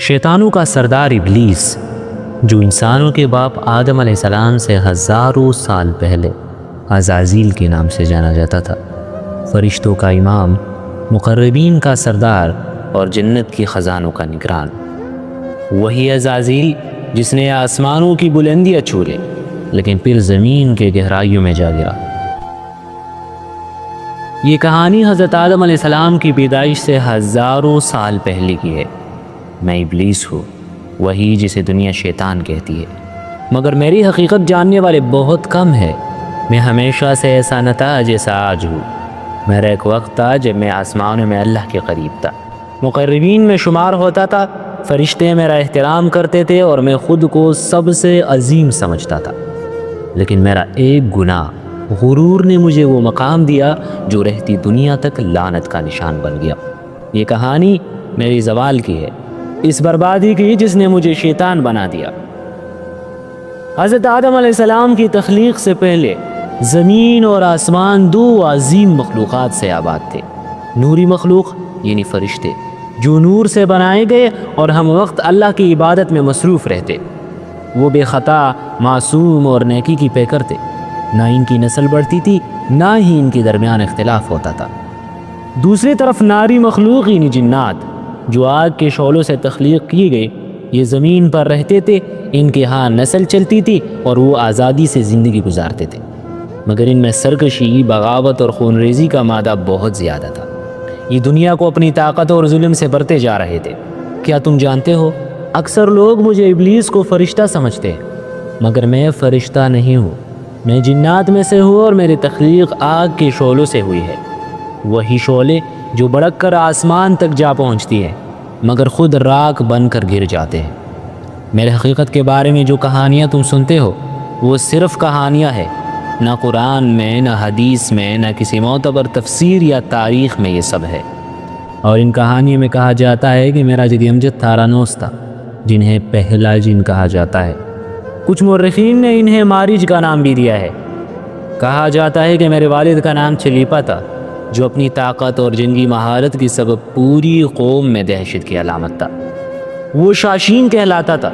شیطانوں کا سردار ابلیس، جو انسانوں کے باپ آدم علیہ السلام سے ہزاروں سال پہلے عزازیل کے نام سے جانا جاتا تھا، فرشتوں کا امام، مقربین کا سردار اور جنت کی خزانوں کا نگران، وہی عزازیل جس نے آسمانوں کی بلندیاں چھو لی لیکن پھر زمین کے گہرائیوں میں جا گرا۔ یہ کہانی حضرت آدم علیہ السلام کی پیدائش سے ہزاروں سال پہلے کی ہے۔ میں ابلیس ہوں، وہی جسے دنیا شیطان کہتی ہے، مگر میری حقیقت جاننے والے بہت کم ہے۔ میں ہمیشہ سے ایسا نہ تھا جیسا آج ہوں۔ میرا ایک وقت تھا جب میں آسمانوں میں اللہ کے قریب تھا، مقربین میں شمار ہوتا تھا، فرشتے میرا احترام کرتے تھے اور میں خود کو سب سے عظیم سمجھتا تھا۔ لیکن میرا ایک گناہ، غرور، نے مجھے وہ مقام دیا جو رہتی دنیا تک لعنت کا نشان بن گیا۔ یہ کہانی میری زوال کی ہے، اس بربادی کی جس نے مجھے شیطان بنا دیا۔ حضرت آدم علیہ السلام کی تخلیق سے پہلے زمین اور آسمان دو عظیم مخلوقات سے آباد تھے۔ نوری مخلوق یعنی فرشتے، جو نور سے بنائے گئے اور ہم وقت اللہ کی عبادت میں مصروف رہتے۔ وہ بے خطا، معصوم اور نیکی کی پیکر تھے۔ نہ ان کی نسل بڑھتی تھی، نہ ہی ان کے درمیان اختلاف ہوتا تھا۔ دوسری طرف ناری مخلوق یعنی جنات، جو آگ کے شعلوں سے تخلیق کیے گئے، یہ زمین پر رہتے تھے، ان کے ہاں نسل چلتی تھی اور وہ آزادی سے زندگی گزارتے تھے، مگر ان میں سرکشی، بغاوت اور خون ریزی کا مادہ بہت زیادہ تھا۔ یہ دنیا کو اپنی طاقت اور ظلم سے بھرتے جا رہے تھے۔ کیا تم جانتے ہو، اکثر لوگ مجھے ابلیس کو فرشتہ سمجھتے ہیں، مگر میں فرشتہ نہیں ہوں۔ میں جنات میں سے ہوں اور میری تخلیق آگ کے شعلوں سے ہوئی ہے، وہی شعلے جو بڑک کر آسمان تک جا پہنچتی ہیں مگر خود راکھ بن کر گر جاتے ہیں۔ میرے حقیقت کے بارے میں جو کہانیاں تم سنتے ہو وہ صرف کہانیاں ہیں، نہ قرآن میں، نہ حدیث میں، نہ کسی معتبر تفسیر یا تاریخ میں یہ سب ہے۔ اور ان کہانیوں میں کہا جاتا ہے کہ میرا جد امجد تھارانوس تھا، جنہیں پہلا جن کہا جاتا ہے۔ کچھ مورخین نے انہیں ماریج کا نام بھی دیا ہے۔ کہا جاتا ہے کہ میرے والد کا نام چلیپا تھا، جو اپنی طاقت اور جنگی مہارت کی سبب پوری قوم میں دہشت کی علامت تھا۔ وہ شاشین کہلاتا تھا،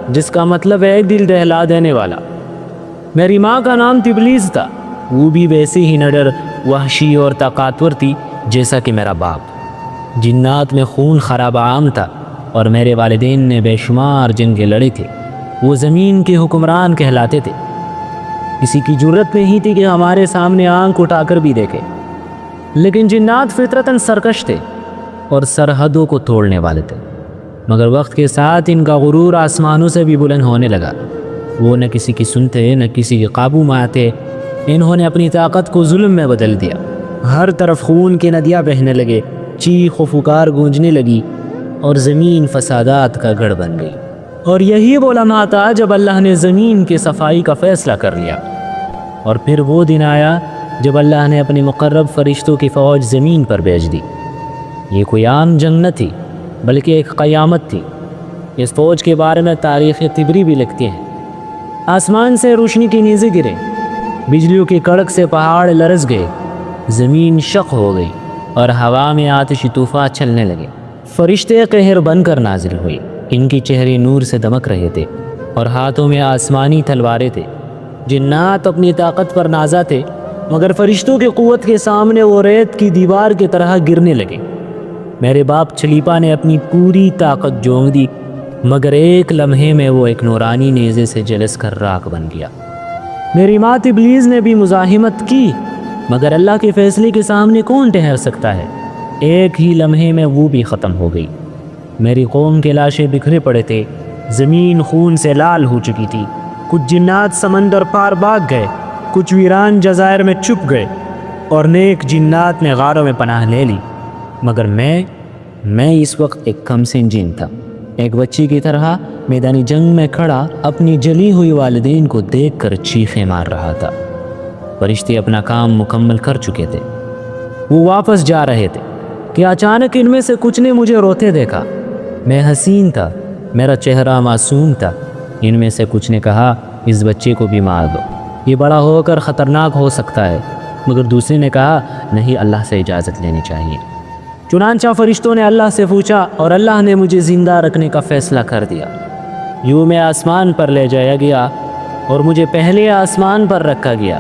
جس کا مطلب ہے دل دہلا دینے والا۔ میری ماں کا نام تبلیس تھا، وہ بھی ویسے ہی نڈر، وحشی اور طاقتور تھی جیسا کہ میرا باپ۔ جنات میں خون خرابہ عام تھا اور میرے والدین نے بے شمار جنگیں لڑی تھی۔ وہ زمین کے حکمران کہلاتے تھے۔ کسی کی جرت نہیں تھی کہ ہمارے سامنے آنکھ اٹھا کر بھی دیکھے۔ لیکن جنات فطرتاً سرکش تھے اور سرحدوں کو توڑنے والے تھے، مگر وقت کے ساتھ ان کا غرور آسمانوں سے بھی بلند ہونے لگا۔ وہ نہ کسی کی سنتے، نہ کسی کے قابو میں آتے۔ انہوں نے اپنی طاقت کو ظلم میں بدل دیا۔ ہر طرف خون کی ندیاں بہنے لگے، چیخ و پکار گونجنے لگی اور زمین فسادات کا گڑھ بن گئی۔ اور یہی وہ لمحہ تھا جب اللہ نے زمین کی صفائی کا فیصلہ کر لیا۔ اور پھر وہ دن آیا جب اللہ نے اپنی مقرب فرشتوں کی فوج زمین پر بھیج دی۔ یہ کوئی عام جنگ نہ تھی، بلکہ ایک قیامت تھی۔ اس فوج کے بارے میں تاریخ طبری بھی لکھتی ہیں۔ آسمان سے روشنی کی نیزیں گرے، بجلیوں کی کڑک سے پہاڑ لرز گئے، زمین شق ہو گئی اور ہوا میں آتشی طوفان چلنے لگے۔ فرشتے قہر بن کر نازل ہوئے، ان کی چہرے نور سے دمک رہے تھے اور ہاتھوں میں آسمانی تلواریں تھے۔ جنات اپنی طاقت پر نازا تھے، مگر فرشتوں کی قوت کے سامنے وہ ریت کی دیوار کی طرح گرنے لگے۔ میرے باپ چلیپا نے اپنی پوری طاقت جھونک دی، مگر ایک لمحے میں وہ ایک نورانی نیزے سے جلس کر راکھ بن گیا۔ میری ماں تبلیس نے بھی مزاحمت کی، مگر اللہ کے فیصلے کے سامنے کون ٹھہر سکتا ہے؟ ایک ہی لمحے میں وہ بھی ختم ہو گئی۔ میری قوم کے لاشیں بکھرے پڑے تھے، زمین خون سے لال ہو چکی تھی۔ کچھ جنات سمندر پار بھاگ گئے، کچھ ویران جزائر میں چھپ گئے اور نیک جنات نے غاروں میں پناہ لے لی۔ مگر میں اس وقت ایک کمسن جن تھا، ایک بچی کی طرح میدانی جنگ میں کھڑا اپنی جلی ہوئی والدین کو دیکھ کر چیخیں مار رہا تھا۔ فرشتے اپنا کام مکمل کر چکے تھے، وہ واپس جا رہے تھے کہ اچانک ان میں سے کچھ نے مجھے روتے دیکھا۔ میں حسین تھا، میرا چہرہ معصوم تھا۔ ان میں سے کچھ نے کہا، اس بچے کو بھی مار دو، یہ بڑا ہو کر خطرناک ہو سکتا ہے۔ مگر دوسرے نے کہا، نہیں، اللہ سے اجازت لینی چاہیے۔ چنانچہ فرشتوں نے اللہ سے پوچھا اور اللہ نے مجھے زندہ رکھنے کا فیصلہ کر دیا۔ یوں میں آسمان پر لے جایا گیا اور مجھے پہلے آسمان پر رکھا گیا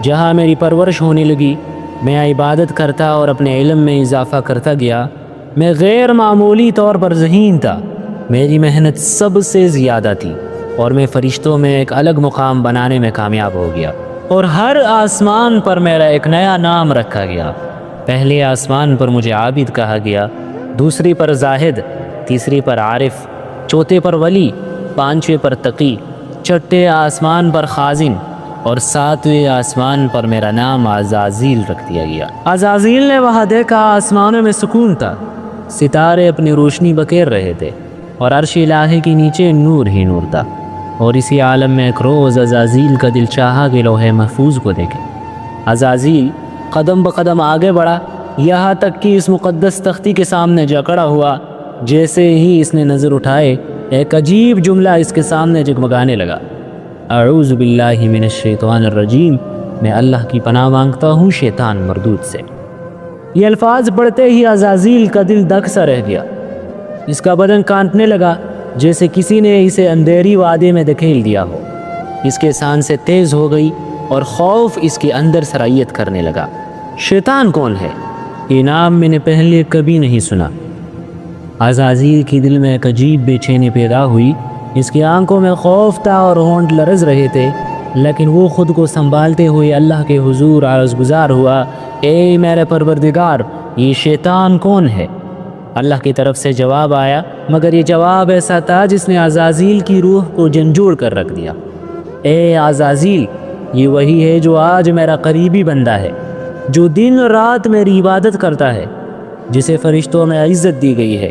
جہاں میری پرورش ہونے لگی۔ میں عبادت کرتا اور اپنے علم میں اضافہ کرتا گیا۔ میں غیر معمولی طور پر ذہین تھا، میری محنت سب سے زیادہ تھی اور میں فرشتوں میں ایک الگ مقام بنانے میں کامیاب ہو گیا، اور ہر آسمان پر میرا ایک نیا نام رکھا گیا۔ پہلے آسمان پر مجھے عابد کہا گیا، دوسری پر زاہد، تیسری پر عارف، چوتھے پر ولی، پانچویں پر تقی، چھٹے آسمان پر خازن اور ساتویں آسمان پر میرا نام عزازیل رکھ دیا گیا۔ عزازیل نے وہاں دیکھا آسمانوں میں سکون تھا، ستارے اپنی روشنی بکیر رہے تھے اور عرش الہی کے نیچے نور ہی نور تھا، اور اسی عالم میں ایک روز عزازیل کا دل چاہا کہ لوح محفوظ کو دیکھے۔ عزازیل قدم بقدم آگے بڑھا، یہاں تک کہ اس مقدس تختی کے سامنے جا کھڑا ہوا۔ جیسے ہی اس نے نظر اٹھائے، ایک عجیب جملہ اس کے سامنے جگمگانے لگا، اعوذ باللہ من الشیطان الرجیم، میں اللہ کی پناہ مانگتا ہوں شیطان مردود سے۔ یہ الفاظ پڑھتے ہی عزازیل کا دل دک سا رہ گیا، اس کا بدن کانپنے لگا جیسے کسی نے اسے اندھیری وادی میں دھکیل دیا ہو۔ اس کے سانسیں تیز ہو گئی اور خوف اس کے اندر سرایت کرنے لگا۔ شیطان کون ہے؟ یہ نام میں نے پہلے کبھی نہیں سنا۔ عزازیل کی دل میں ایک عجیب بے چینی پیدا ہوئی، اس کی آنکھوں میں خوف تھا اور ہونٹ لرز رہے تھے، لیکن وہ خود کو سنبھالتے ہوئے اللہ کے حضور عرض گزار ہوا، اے میرے پروردگار، یہ شیطان کون ہے؟ اللہ کی طرف سے جواب آیا، مگر یہ جواب ایسا تھا جس نے عزازیل کی روح کو جھنجھوڑ کر رکھ دیا۔ اے عزازیل، یہ وہی ہے جو آج میرا قریبی بندہ ہے، جو دن رات میری عبادت کرتا ہے، جسے فرشتوں میں عزت دی گئی ہے،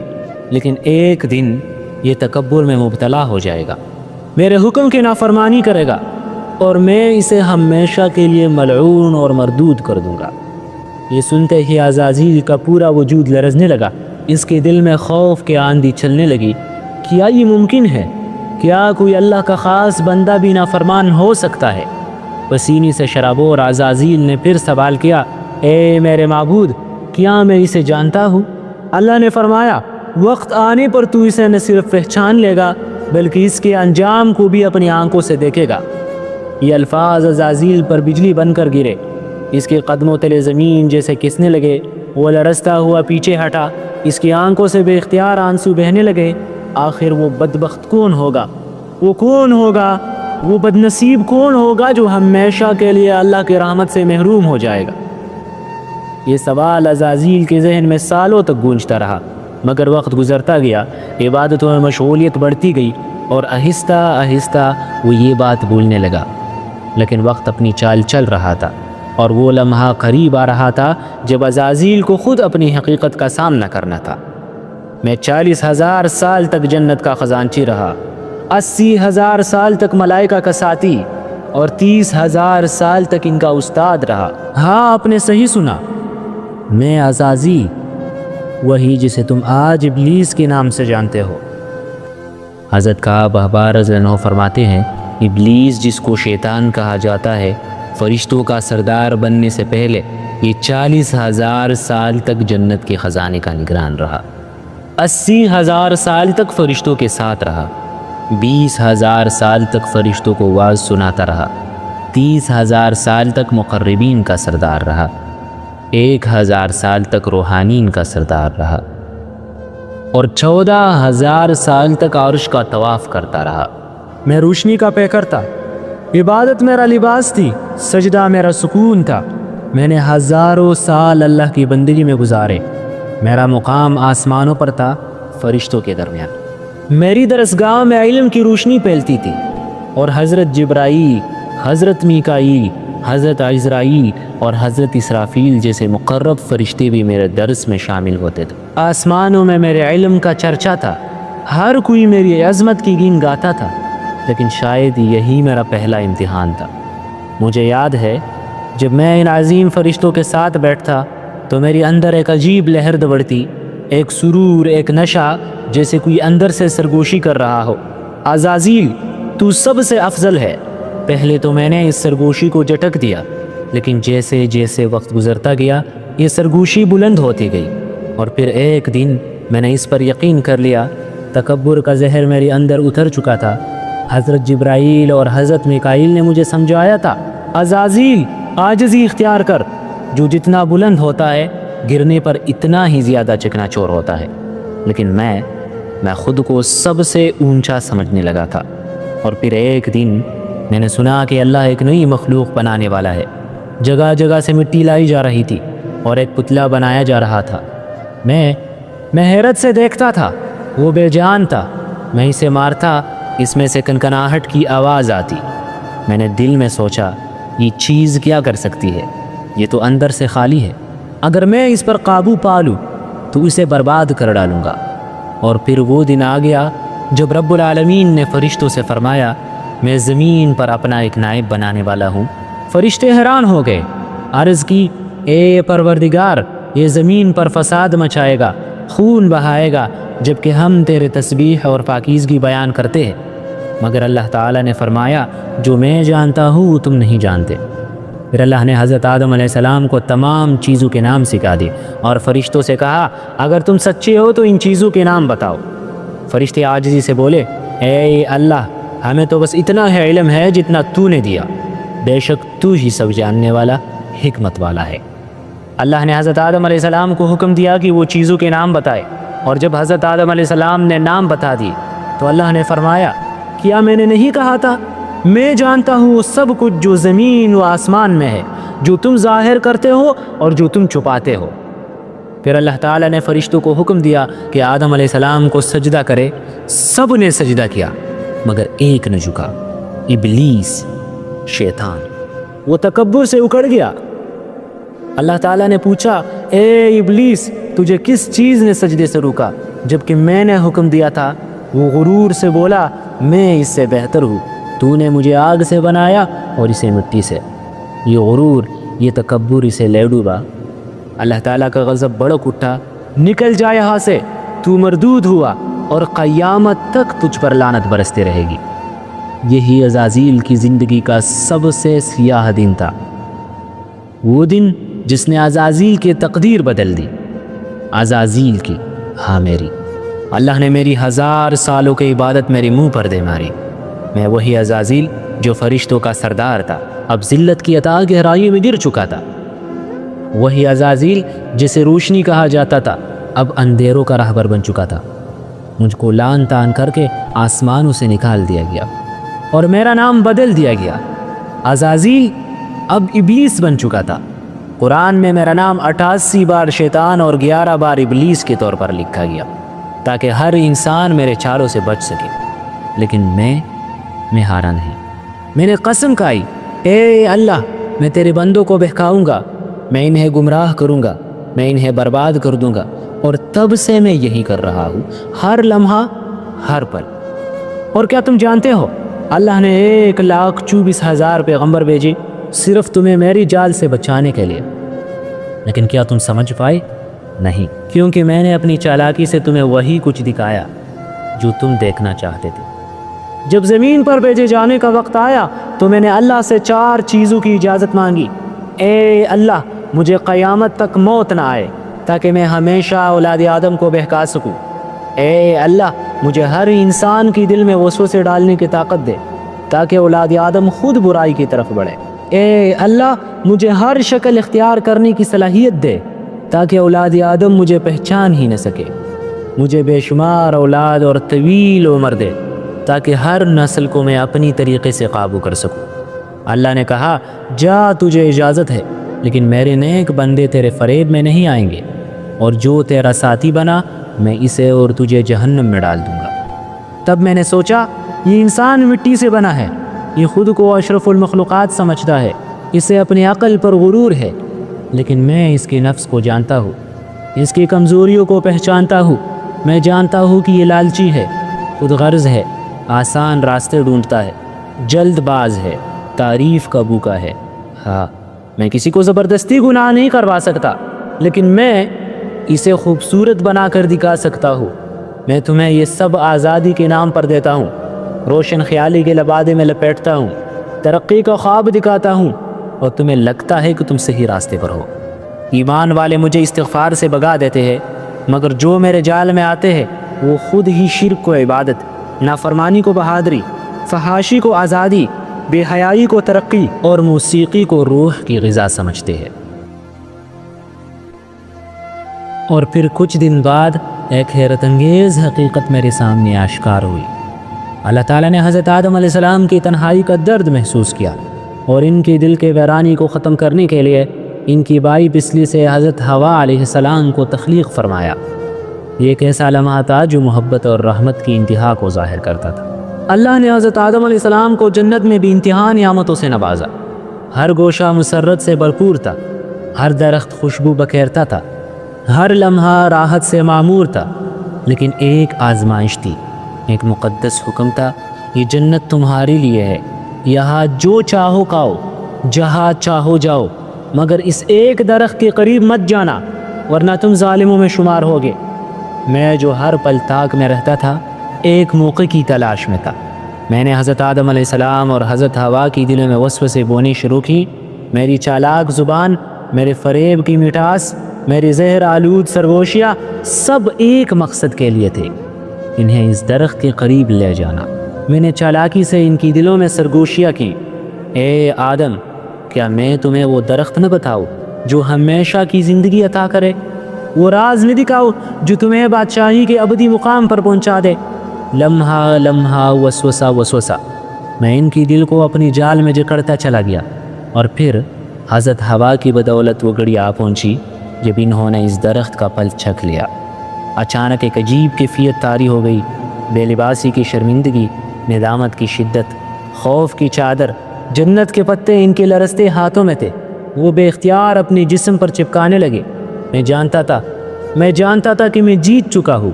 لیکن ایک دن یہ تکبر میں مبتلا ہو جائے گا، میرے حکم کی نافرمانی کرے گا، اور میں اسے ہمیشہ کے لیے ملعون اور مردود کر دوں گا۔ یہ سنتے ہی عزازیل کا پورا وجود لرزنے لگا، اس کے دل میں خوف کی آندھی چلنے لگی۔ کیا یہ ممکن ہے؟ کیا کوئی اللہ کا خاص بندہ بھی نافرمان ہو سکتا ہے؟ پسینے سے شرابور عزازیل نے پھر سوال کیا، اے میرے معبود، کیا میں اسے جانتا ہوں؟ اللہ نے فرمایا، وقت آنے پر تو اسے نہ صرف پہچان لے گا بلکہ اس کے انجام کو بھی اپنی آنکھوں سے دیکھے گا۔ یہ الفاظ عزازیل پر بجلی بن کر گرے، اس کے قدموں تلے زمین جیسے کسنے لگے، وہ لرزتا ہوا پیچھے ہٹا، اس کی آنکھوں سے بے اختیار آنسو بہنے لگے۔ آخر وہ بدبخت کون ہوگا؟ وہ کون ہوگا؟ وہ بدنصیب کون ہوگا جو ہمیشہ کے لیے اللہ کی رحمت سے محروم ہو جائے گا؟ یہ سوال عزازیل کے ذہن میں سالوں تک گونجتا رہا، مگر وقت گزرتا گیا، عبادتوں میں مشغولیت بڑھتی گئی اور آہستہ آہستہ وہ یہ بات بھولنے لگا۔ لیکن وقت اپنی چال چل رہا تھا اور وہ لمحہ قریب آ رہا تھا جب عزازیل کو خود اپنی حقیقت کا سامنا کرنا تھا۔ میں 40,000 سال تک جنت کا خزانچی رہا، 80,000 سال تک ملائکہ کا ساتھی اور 30,000 سال تک ان کا استاد رہا۔ ہاں، آپ نے صحیح سنا، میں عزازیل، وہی جسے تم آج ابلیس کے نام سے جانتے ہو۔ حضرت کعب احبار رضی اللہ عنہ فرماتے ہیں، ابلیس جس کو شیطان کہا جاتا ہے، فرشتوں کا سردار بننے سے پہلے یہ 40,000 سال تک جنت کے خزانے کا نگران رہا، 80,000 سال تک فرشتوں کے ساتھ رہا، 20,000 سال تک فرشتوں کو واعظ سناتا رہا، 30,000 سال تک مقربین کا سردار رہا، 1,000 سال تک روحانین کا سردار رہا، اور 14,000 سال تک عرش کا طواف کرتا رہا۔ میں روشنی کا پیکر تھا، عبادت میرا لباس تھی، سجدہ میرا سکون تھا۔ میں نے ہزاروں سال اللہ کی بندگی میں گزارے، میرا مقام آسمانوں پر تھا، فرشتوں کے درمیان۔ میری درسگاہ میں علم کی روشنی پھیلتی تھی، اور حضرت جبرائیل، حضرت میکائیل، حضرت عزرائیل اور حضرت اسرافیل جیسے مقرب فرشتے بھی میرے درس میں شامل ہوتے تھے۔ آسمانوں میں میرے علم کا چرچا تھا، ہر کوئی میری عظمت کی گن گاتا تھا، لیکن شاید یہی میرا پہلا امتحان تھا۔ مجھے یاد ہے جب میں ان عظیم فرشتوں کے ساتھ بیٹھتا تو میری اندر ایک عجیب لہر دوڑتی، ایک سرور، ایک نشہ، جیسے کوئی اندر سے سرگوشی کر رہا ہو، عزازیل تو سب سے افضل ہے۔ پہلے تو میں نے اس سرگوشی کو جھٹک دیا، لیکن جیسے جیسے وقت گزرتا گیا یہ سرگوشی بلند ہوتی گئی، اور پھر ایک دن میں نے اس پر یقین کر لیا، تکبر کا زہر میرے اندر اتر چکا تھا۔ حضرت جبرائیل اور حضرت میکائیل نے مجھے سمجھایا تھا، عزازیل عاجزی اختیار کر، جو جتنا بلند ہوتا ہے گرنے پر اتنا ہی زیادہ چکنا چور ہوتا ہے۔ لیکن میں خود کو سب سے اونچا سمجھنے لگا تھا۔ اور پھر ایک دن میں نے سنا کہ اللہ ایک نئی مخلوق بنانے والا ہے۔ جگہ جگہ سے مٹی لائی جا رہی تھی اور ایک پتلا بنایا جا رہا تھا۔ میں حیرت سے دیکھتا تھا، وہ بے جان تھا۔ میں اسے مارتا، اس میں سے کنکناہٹ کی آواز آتی۔ میں نے دل میں سوچا، یہ چیز کیا کر سکتی ہے؟ یہ تو اندر سے خالی ہے۔ اگر میں اس پر قابو پا لوں تو اسے برباد کر ڈالوں گا۔ اور پھر وہ دن آ گیا جب رب العالمین نے فرشتوں سے فرمایا، میں زمین پر اپنا ایک نائب بنانے والا ہوں۔ فرشتے حیران ہو گئے، عرض کی، اے پروردگار، یہ زمین پر فساد مچائے گا، خون بہائے گا، جبکہ ہم تیرے تسبیح اور پاکیزگی بیان کرتے ہیں۔ مگر اللہ تعالیٰ نے فرمایا، جو میں جانتا ہوں وہ تم نہیں جانتے۔ پھر اللہ نے حضرت آدم علیہ السلام کو تمام چیزوں کے نام سکھا دیے اور فرشتوں سے کہا، اگر تم سچے ہو تو ان چیزوں کے نام بتاؤ۔ فرشتے عاجزی سے بولے، اے اللہ، ہمیں تو بس اتنا ہے علم ہے جتنا تو نے دیا، بے شک تو ہی سب جاننے والا، حکمت والا ہے۔ اللہ نے حضرت آدم علیہ السلام کو حکم دیا کہ وہ چیزوں کے نام بتائے، اور جب حضرت آدم علیہ السلام نے نام بتا دی تو اللہ نے فرمایا، کیا میں نے نہیں کہا تھا، میں جانتا ہوں وہ سب کچھ جو زمین و آسمان میں ہے، جو تم ظاہر کرتے ہو اور جو تم چھپاتے ہو۔ پھر اللہ تعالیٰ نے فرشتوں کو حکم دیا کہ آدم علیہ السلام کو سجدہ کرے۔ سب نے سجدہ کیا مگر ایک نے جھکا، ابلیس، شیطان۔ وہ تکبر سے اکڑ گیا۔ اللہ تعالیٰ نے پوچھا، اے ابلیس، تجھے کس چیز نے سجدے سے روکا جبکہ میں نے حکم دیا تھا؟ وہ غرور سے بولا، میں اس سے بہتر ہوں، تو نے مجھے آگ سے بنایا اور اسے مٹی سے۔ یہ غرور، یہ تکبر اسے لے ڈوبا۔ اللہ تعالیٰ کا غضب بڑک اٹھا، نکل جا یہاں سے، تو مردود ہوا اور قیامت تک تجھ پر لعنت برستے رہے گی۔ یہی عزازیل کی زندگی کا سب سے سیاہ دن تھا، وہ دن جس نے عزازیل کی تقدیر بدل دی۔ عزازیل کی، ہاں میری۔ اللہ نے میری 1000 سالوں کی عبادت میرے منہ پر دے ماری۔ میں وہی عزازیل جو فرشتوں کا سردار تھا، اب ذلت کی اتھاہ گہرائی میں گر چکا تھا۔ وہی عزازیل جسے روشنی کہا جاتا تھا، اب اندھیروں کا راہبر بن چکا تھا۔ مجھ کو لعن طعن کر کے آسمانوں سے نکال دیا گیا اور میرا نام بدل دیا گیا۔ عزازیل اب ابلیس بن چکا تھا۔ قرآن میں میرا نام 88 بار شیطان اور 11 بار ابلیس کے طور پر لکھا گیا تاکہ ہر انسان میرے چاروں سے بچ سکے۔ لیکن میں ہارا نہیں۔ میں نے قسم کھائی، اے اللہ، میں تیرے بندوں کو بہکاؤں گا، میں انہیں گمراہ کروں گا، میں انہیں برباد کر دوں گا، اور تب سے میں یہی کر رہا ہوں، ہر لمحہ، ہر پل۔ اور کیا تم جانتے ہو، اللہ نے 1,24,000 پیغمبر بھیجے صرف تمہیں میری جال سے بچانے کے لیے، لیکن کیا تم سمجھ پائے؟ نہیں، کیونکہ میں نے اپنی چالاکی سے تمہیں وہی کچھ دکھایا جو تم دیکھنا چاہتے تھے۔ جب زمین پر بھیجے جانے کا وقت آیا تو میں نے اللہ سے 4 چیزوں کی اجازت مانگی۔ اے اللہ، مجھے قیامت تک موت نہ آئے تاکہ میں ہمیشہ اولاد آدم کو بہکا سکوں۔ اے اللہ، مجھے ہر انسان کی دل میں وسوسے ڈالنے کی طاقت دے تاکہ اولاد آدم خود برائی کی طرف بڑھے۔ اے اللہ، مجھے ہر شکل اختیار کرنے کی صلاحیت دے تاکہ اولاد آدم مجھے پہچان ہی نہ سکے۔ مجھے بے شمار اولاد اور طویل عمر دے تاکہ ہر نسل کو میں اپنی طریقے سے قابو کر سکوں۔ اللہ نے کہا، جا، تجھے اجازت ہے، لیکن میرے نیک بندے تیرے فریب میں نہیں آئیں گے، اور جو تیرا ساتھی بنا میں اسے اور تجھے جہنم میں ڈال دوں گا۔ تب میں نے سوچا، یہ انسان مٹی سے بنا ہے، یہ خود کو اشرف المخلوقات سمجھتا ہے، اسے اپنی عقل پر غرور ہے، لیکن میں اس کے نفس کو جانتا ہوں، اس کی کمزوریوں کو پہچانتا ہوں۔ میں جانتا ہوں کہ یہ لالچی ہے، خود غرض ہے، آسان راستے ڈھونڈتا ہے، جلد باز ہے، تعریف کا بھوکا ہے۔ ہاں، میں کسی کو زبردستی گناہ نہیں کروا سکتا، لیکن میں اسے خوبصورت بنا کر دکھا سکتا ہوں۔ میں تمہیں یہ سب آزادی کے نام پر دیتا ہوں، روشن خیالی کے لبادے میں لپیٹتا ہوں، ترقی کا خواب دکھاتا ہوں، اور تمہیں لگتا ہے کہ تم صحیح راستے پر ہو۔ ایمان والے مجھے استغفار سے بھگا دیتے ہیں، مگر جو میرے جال میں آتے ہیں وہ خود ہی شرک کو عبادت، نافرمانی کو بہادری، فحاشی کو آزادی، بے حیائی کو ترقی اور موسیقی کو روح کی غذا سمجھتے ہیں۔ اور پھر کچھ دن بعد ایک حیرت انگیز حقیقت میرے سامنے آشکار ہوئی۔ اللہ تعالیٰ نے حضرت آدم علیہ السلام کی تنہائی کا درد محسوس کیا اور ان کی دل کے ویرانی کو ختم کرنے کے لیے ان کی بائی پسلی سے حضرت حوا علیہ السلام کو تخلیق فرمایا۔ یہ ایک ایسا لمحہ تھا جو محبت اور رحمت کی انتہا کو ظاہر کرتا تھا۔ اللہ نے حضرت آدم علیہ السلام کو جنت میں بھی انتہا نعمتوں سے نوازا۔ ہر گوشہ مسرت سے بھرپور تھا، ہر درخت خوشبو بکھیرتا تھا، ہر لمحہ راحت سے معمور تھا، لیکن ایک آزمائش تھی، ایک مقدس حکم تھا، یہ جنت تمہارے لیے ہے، یہاں جو چاہو کھاؤ، جہاں چاہو جاؤ، مگر اس ایک درخت کے قریب مت جانا ورنہ تم ظالموں میں شمار ہوگے۔ میں جو ہر پل تاک میں رہتا تھا ایک موقع کی تلاش میں تھا۔ میں نے حضرت آدم علیہ السلام اور حضرت حوا کی دلوں میں وسوسے بونی شروع کی۔ میری چالاک زبان، میرے فریب کی مٹھاس، میری زہر آلود سرگوشیاں سب ایک مقصد کے لیے تھے، انہیں اس درخت کے قریب لے جانا۔ میں نے چالاکی سے ان کی دلوں میں سرگوشیاں کی۔ اے آدم، کیا میں تمہیں وہ درخت نہ بتاؤں جو ہمیشہ کی زندگی عطا کرے؟ وہ راز نہ دکھاؤ جو تمہیں بادشاہی کے ابدی مقام پر پہنچا دے؟ لمحہ لمحہ وسوسہ وسوسہ میں ان کی دل کو اپنی جال میں جکڑتا چلا گیا، اور پھر حضرت حوا کی بدولت وہ گھڑی آ پہنچی جب انہوں نے اس درخت کا پھل چکھ لیا۔ اچانک ایک عجیب کیفیت طاری ہو گئی، بے لباسی کی شرمندگی، ندامت کی شدت، خوف کی چادر، جنت کے پتے ان کے لرزتے ہاتھوں میں تھے، وہ بے اختیار اپنے جسم پر چپکانے لگے۔ میں جانتا تھا کہ میں جیت چکا ہوں،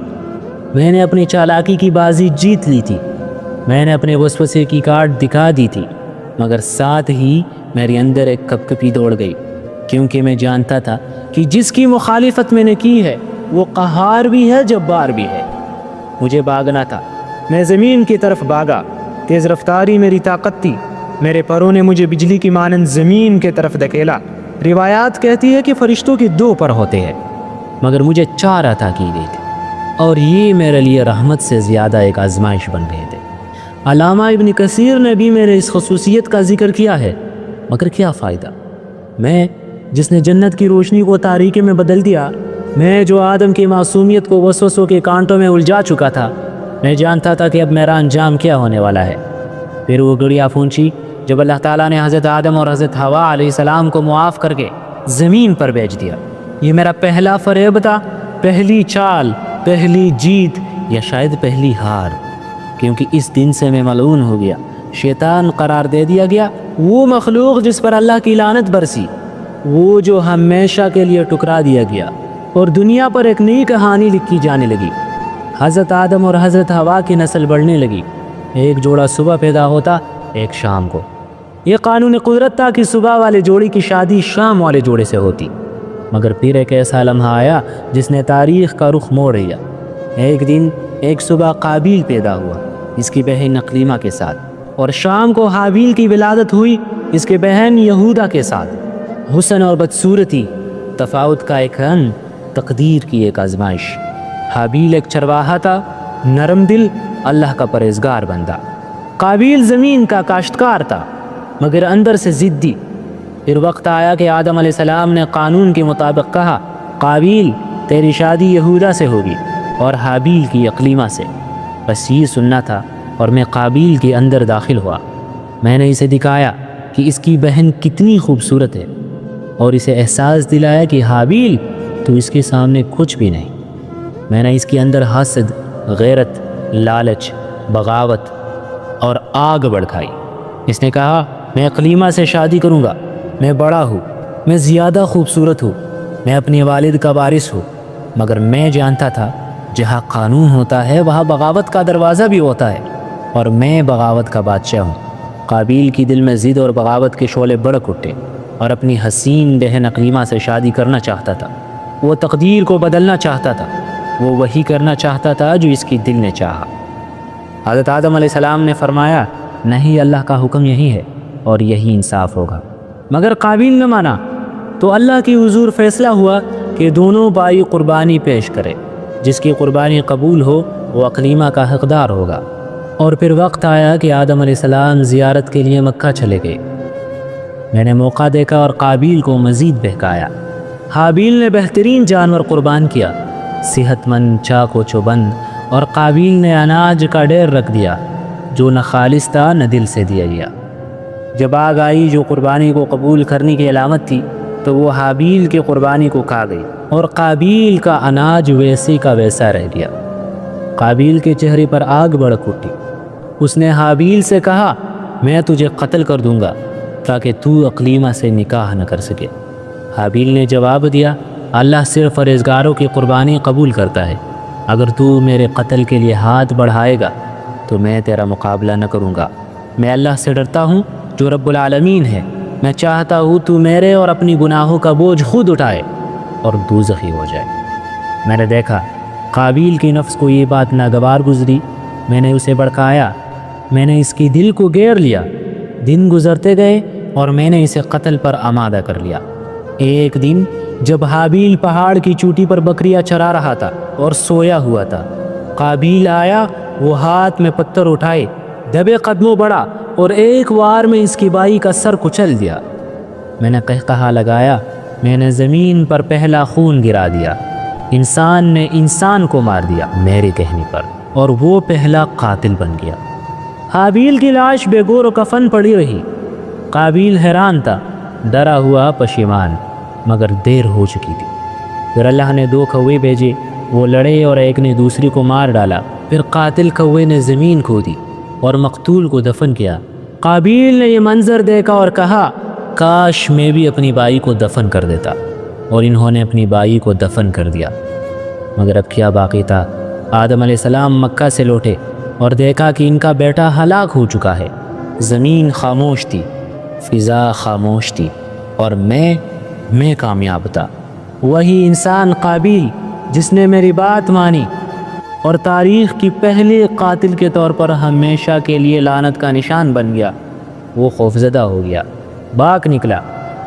میں نے اپنی چالاکی کی بازی جیت لی تھی، میں نے اپنے وسوسے کی کارڈ دکھا دی تھی، مگر ساتھ ہی میرے اندر ایک کپکپی دوڑ گئی، کیونکہ میں جانتا تھا کہ جس کی مخالفت میں نے کی ہے وہ قہار بھی ہے، جبار بھی ہے۔ مجھے بھاگنا تھا، میں زمین کی طرف بھاگا، تیز رفتاری میری طاقت تھی، میرے پروں نے مجھے بجلی کی مانند زمین کے طرف دھکیلا۔ روایات کہتی ہے کہ فرشتوں کے 2 پر ہوتے ہیں، مگر مجھے 4 عطا کی گئی تھی، اور یہ میرے لیے رحمت سے زیادہ ایک آزمائش بن گئے تھے۔ علامہ ابن کثیر نے بھی میرے اس خصوصیت کا ذکر کیا ہے، مگر کیا فائدہ؟ میں جس نے جنت کی روشنی کو تاریکی میں بدل دیا، میں جو آدم کی معصومیت کو وسوسوں کے کانٹوں میں الجھا چکا تھا، میں جانتا تھا کہ اب میرا انجام کیا ہونے والا ہے۔ پھر وہ گھڑی آ پہنچی جب اللہ تعالیٰ نے حضرت آدم اور حضرت حوا علیہ السلام کو معاف کر کے زمین پر بھیج دیا۔ یہ میرا پہلا فریب تھا، پہلی چال، پہلی جیت، یا شاید پہلی ہار، کیونکہ اس دن سے میں ملعون ہو گیا، شیطان قرار دے دیا گیا، وہ مخلوق جس پر اللہ کی لعنت برسی، وہ جو ہمیشہ کے لیے ٹکرا دیا گیا، اور دنیا پر ایک نئی کہانی لکھی جانے لگی۔ حضرت آدم اور حضرت حوا کی نسل بڑھنے لگی، ایک جوڑا صبح پیدا ہوتا، ایک شام کو۔ یہ قانون قدرت تھا کہ صبح والے جوڑے کی شادی شام والے جوڑے سے ہوتی، مگر پھر ایک ایسا لمحہ آیا جس نے تاریخ کا رخ موڑ دیا۔ ایک دن ایک صبح قابیل پیدا ہوا، اس کی بہن اقلیمہ کے ساتھ، اور شام کو حابیل کی ولادت ہوئی، اس کے بہن یہودا کے ساتھ۔ حسن اور بدصورتی، تفاوت کا ایک رنگ، تقدیر کی ایک آزمائش۔ حابیل ایک چرواہا تھا، نرم دل، اللہ کا پرہیزگار بندہ۔ قابیل زمین کا کاشتکار تھا، مگر اندر سے ضدی۔ پھر وقت آیا کہ آدم علیہ السلام نے قانون کے مطابق کہا، قابیل تیری شادی یہودا سے ہوگی اور حابیل کی اقلیمہ سے۔ بس یہ سننا تھا، اور میں قابیل کے اندر داخل ہوا۔ میں نے اسے دکھایا کہ اس کی بہن کتنی خوبصورت ہے، اور اسے احساس دلایا کہ حابیل تو اس کے سامنے کچھ بھی نہیں۔ میں نے اس کے اندر حسد، غیرت، لالچ، بغاوت اور آگ بھڑکائی۔ اس نے کہا، میں اقلیمہ سے شادی کروں گا، میں بڑا ہوں، میں زیادہ خوبصورت ہوں، میں اپنے والد کا وارث ہوں۔ مگر میں جانتا تھا جہاں قانون ہوتا ہے وہاں بغاوت کا دروازہ بھی ہوتا ہے، اور میں بغاوت کا بادشاہ ہوں۔ قابیل کی دل میں ضد اور بغاوت کے شعلے بڑک اٹھے، اور اپنی حسین بہن اقلیمہ سے شادی کرنا چاہتا تھا۔ وہ تقدیر کو بدلنا چاہتا تھا، وہ وہی کرنا چاہتا تھا جو اس کی دل نے چاہا۔ حضرت آدم علیہ السلام نے فرمایا، نہیں، اللہ کا حکم یہی ہے اور یہی انصاف ہوگا۔ مگر قابیل نہ مانا، تو اللہ کی حضور فیصلہ ہوا کہ دونوں بھائی قربانی پیش کرے، جس کی قربانی قبول ہو وہ اقلیمہ کا حقدار ہوگا۔ اور پھر وقت آیا کہ آدم علیہ السلام زیارت کے لیے مکہ چلے گئے۔ میں نے موقع دیکھا اور قابیل کو مزید بہکایا۔ حابیل نے بہترین جانور قربان کیا، صحت مند، چاق و چوبند، اور قابیل نے اناج کا ڈھیر رکھ دیا جو نہ خالص تھا نہ دل سے دیا گیا۔ جب آگ آئی جو قربانی کو قبول کرنے کی علامت تھی تو وہ حابیل کی قربانی کو کھا گئی، اور قابیل کا اناج ویسے کا ویسا رہ گیا۔ قابیل کے چہرے پر آگ بھڑک اٹھی۔ اس نے حابیل سے کہا، میں تجھے قتل کر دوں گا تاکہ تو اقلیمہ سے نکاح نہ کر سکے۔ حابیل نے جواب دیا، اللہ صرف پرہیزگاروں کی قربانی قبول کرتا ہے، اگر تو میرے قتل کے لیے ہاتھ بڑھائے گا تو میں تیرا مقابلہ نہ کروں گا۔ میں اللہ سے ڈرتا ہوں جو رب العالمین ہے، میں چاہتا ہوں تو میرے اور اپنی گناہوں کا بوجھ خود اٹھائے اور دوزخی ہو جائے۔ میں نے دیکھا قابیل کی نفس کو یہ بات ناگوار گزری۔ میں نے اسے بھڑکایا، میں نے اس کی دل کو گھیر لیا۔ دن گزرتے گئے اور میں نے اسے قتل پر آمادہ کر لیا۔ ایک دن جب حابیل پہاڑ کی چوٹی پر بکریاں چرا رہا تھا اور سویا ہوا تھا، قابیل آیا، وہ ہاتھ میں پتھر اٹھائے، دبے قدموں بڑھا اور ایک وار میں اس کی بائی کا سر کچل دیا۔ میں نے قہقہا لگایا، میں نے زمین پر پہلا خون گرا دیا۔ انسان نے انسان کو مار دیا میرے کہنے پر، اور وہ پہلا قاتل بن گیا۔ حابیل کی لاش بے گور و کفن پڑی رہی۔ قابیل حیران تھا، ڈرا ہوا، پشیمان، مگر دیر ہو چکی تھی۔ پھر اللہ نے 2 کوے بھیجے، وہ لڑے اور ایک نے دوسری کو مار ڈالا۔ پھر قاتل کوے نے زمین کھودی اور مقتول کو دفن کیا۔ قابیل نے یہ منظر دیکھا اور کہا، کاش میں بھی اپنی بائی کو دفن کر دیتا، اور انہوں نے اپنی بائی کو دفن کر دیا۔ مگر اب کیا باقی تھا؟ آدم علیہ السلام مکہ سے لوٹے اور دیکھا کہ ان کا بیٹا ہلاک ہو چکا ہے۔ زمین خاموش تھی، فضا خاموش تھی، اور میں کامیاب تھا۔ وہی انسان قابیل جس نے میری بات مانی اور تاریخ کی پہلے قاتل کے طور پر ہمیشہ کے لیے لعنت کا نشان بن گیا، وہ خوفزدہ ہو گیا، بھاگ نکلا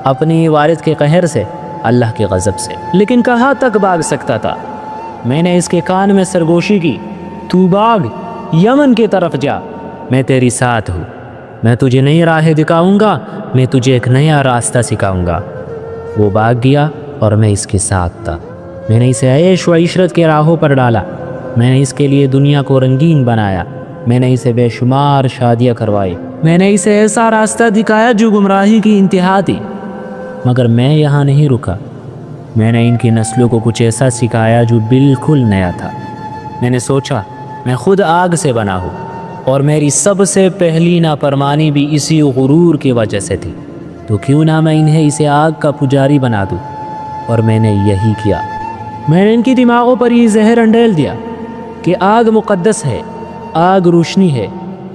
اپنی والد کے قہر سے، اللہ کے غضب سے۔ لیکن کہاں تک بھاگ سکتا تھا؟ میں نے اس کے کان میں سرگوشی کی، تو بھاگ، یمن کی طرف جا، میں تیری ساتھ ہوں، میں تجھے نئی راہیں دکھاؤں گا، میں تجھے ایک نیا راستہ سکھاؤں گا۔ وہ بھاگ گیا اور میں اس کے ساتھ تھا۔ میں نے اسے عیش و عشرت کے راہوں پر ڈالا، میں نے اس کے لیے دنیا کو رنگین بنایا، میں نے اسے بے شمار شادیاں کروائی، میں نے اسے ایسا راستہ دکھایا جو گمراہی کی انتہا تھی۔ مگر میں یہاں نہیں رکا، میں نے ان کی نسلوں کو کچھ ایسا سکھایا جو بالکل نیا تھا۔ میں نے سوچا میں خود آگ سے بنا ہوں، اور میری سب سے پہلی نافرمانی بھی اسی غرور کی وجہ سے تھی، تو کیوں نہ میں انہیں اسے آگ کا پجاری بنا دوں، اور میں نے یہی کیا۔ میں نے ان کی دماغوں پر یہ زہر انڈیل دیا کہ آگ مقدس ہے، آگ روشنی ہے،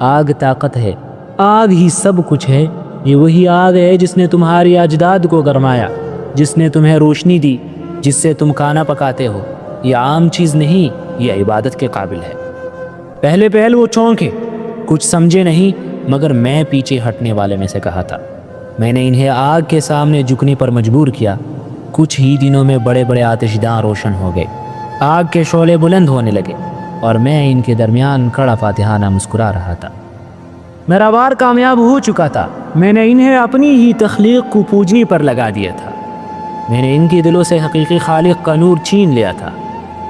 آگ طاقت ہے، آگ ہی سب کچھ ہے۔ یہ وہی آگ ہے جس نے تمہاری اجداد کو گرمایا، جس نے تمہیں روشنی دی، جس سے تم کھانا پکاتے ہو۔ یہ عام چیز نہیں، یہ عبادت کے قابل ہے۔ پہلے وہ چونکے، کچھ سمجھے نہیں، مگر میں پیچھے ہٹنے والے میں سے کہا تھا۔ میں نے انہیں آگ کے سامنے جھکنے پر مجبور کیا۔ کچھ ہی دنوں میں بڑے بڑے آتش داں روشن ہو گئے، آگ کے شعلے بلند ہونے لگے، اور میں ان کے درمیان کھڑا فاتحانہ مسکرا رہا تھا۔ میرا وار کامیاب ہو چکا تھا، میں نے انہیں اپنی ہی تخلیق کو پوجنے پر لگا دیا تھا۔ میں نے ان کے دلوں سے حقیقی خالق کا نور چھین لیا تھا۔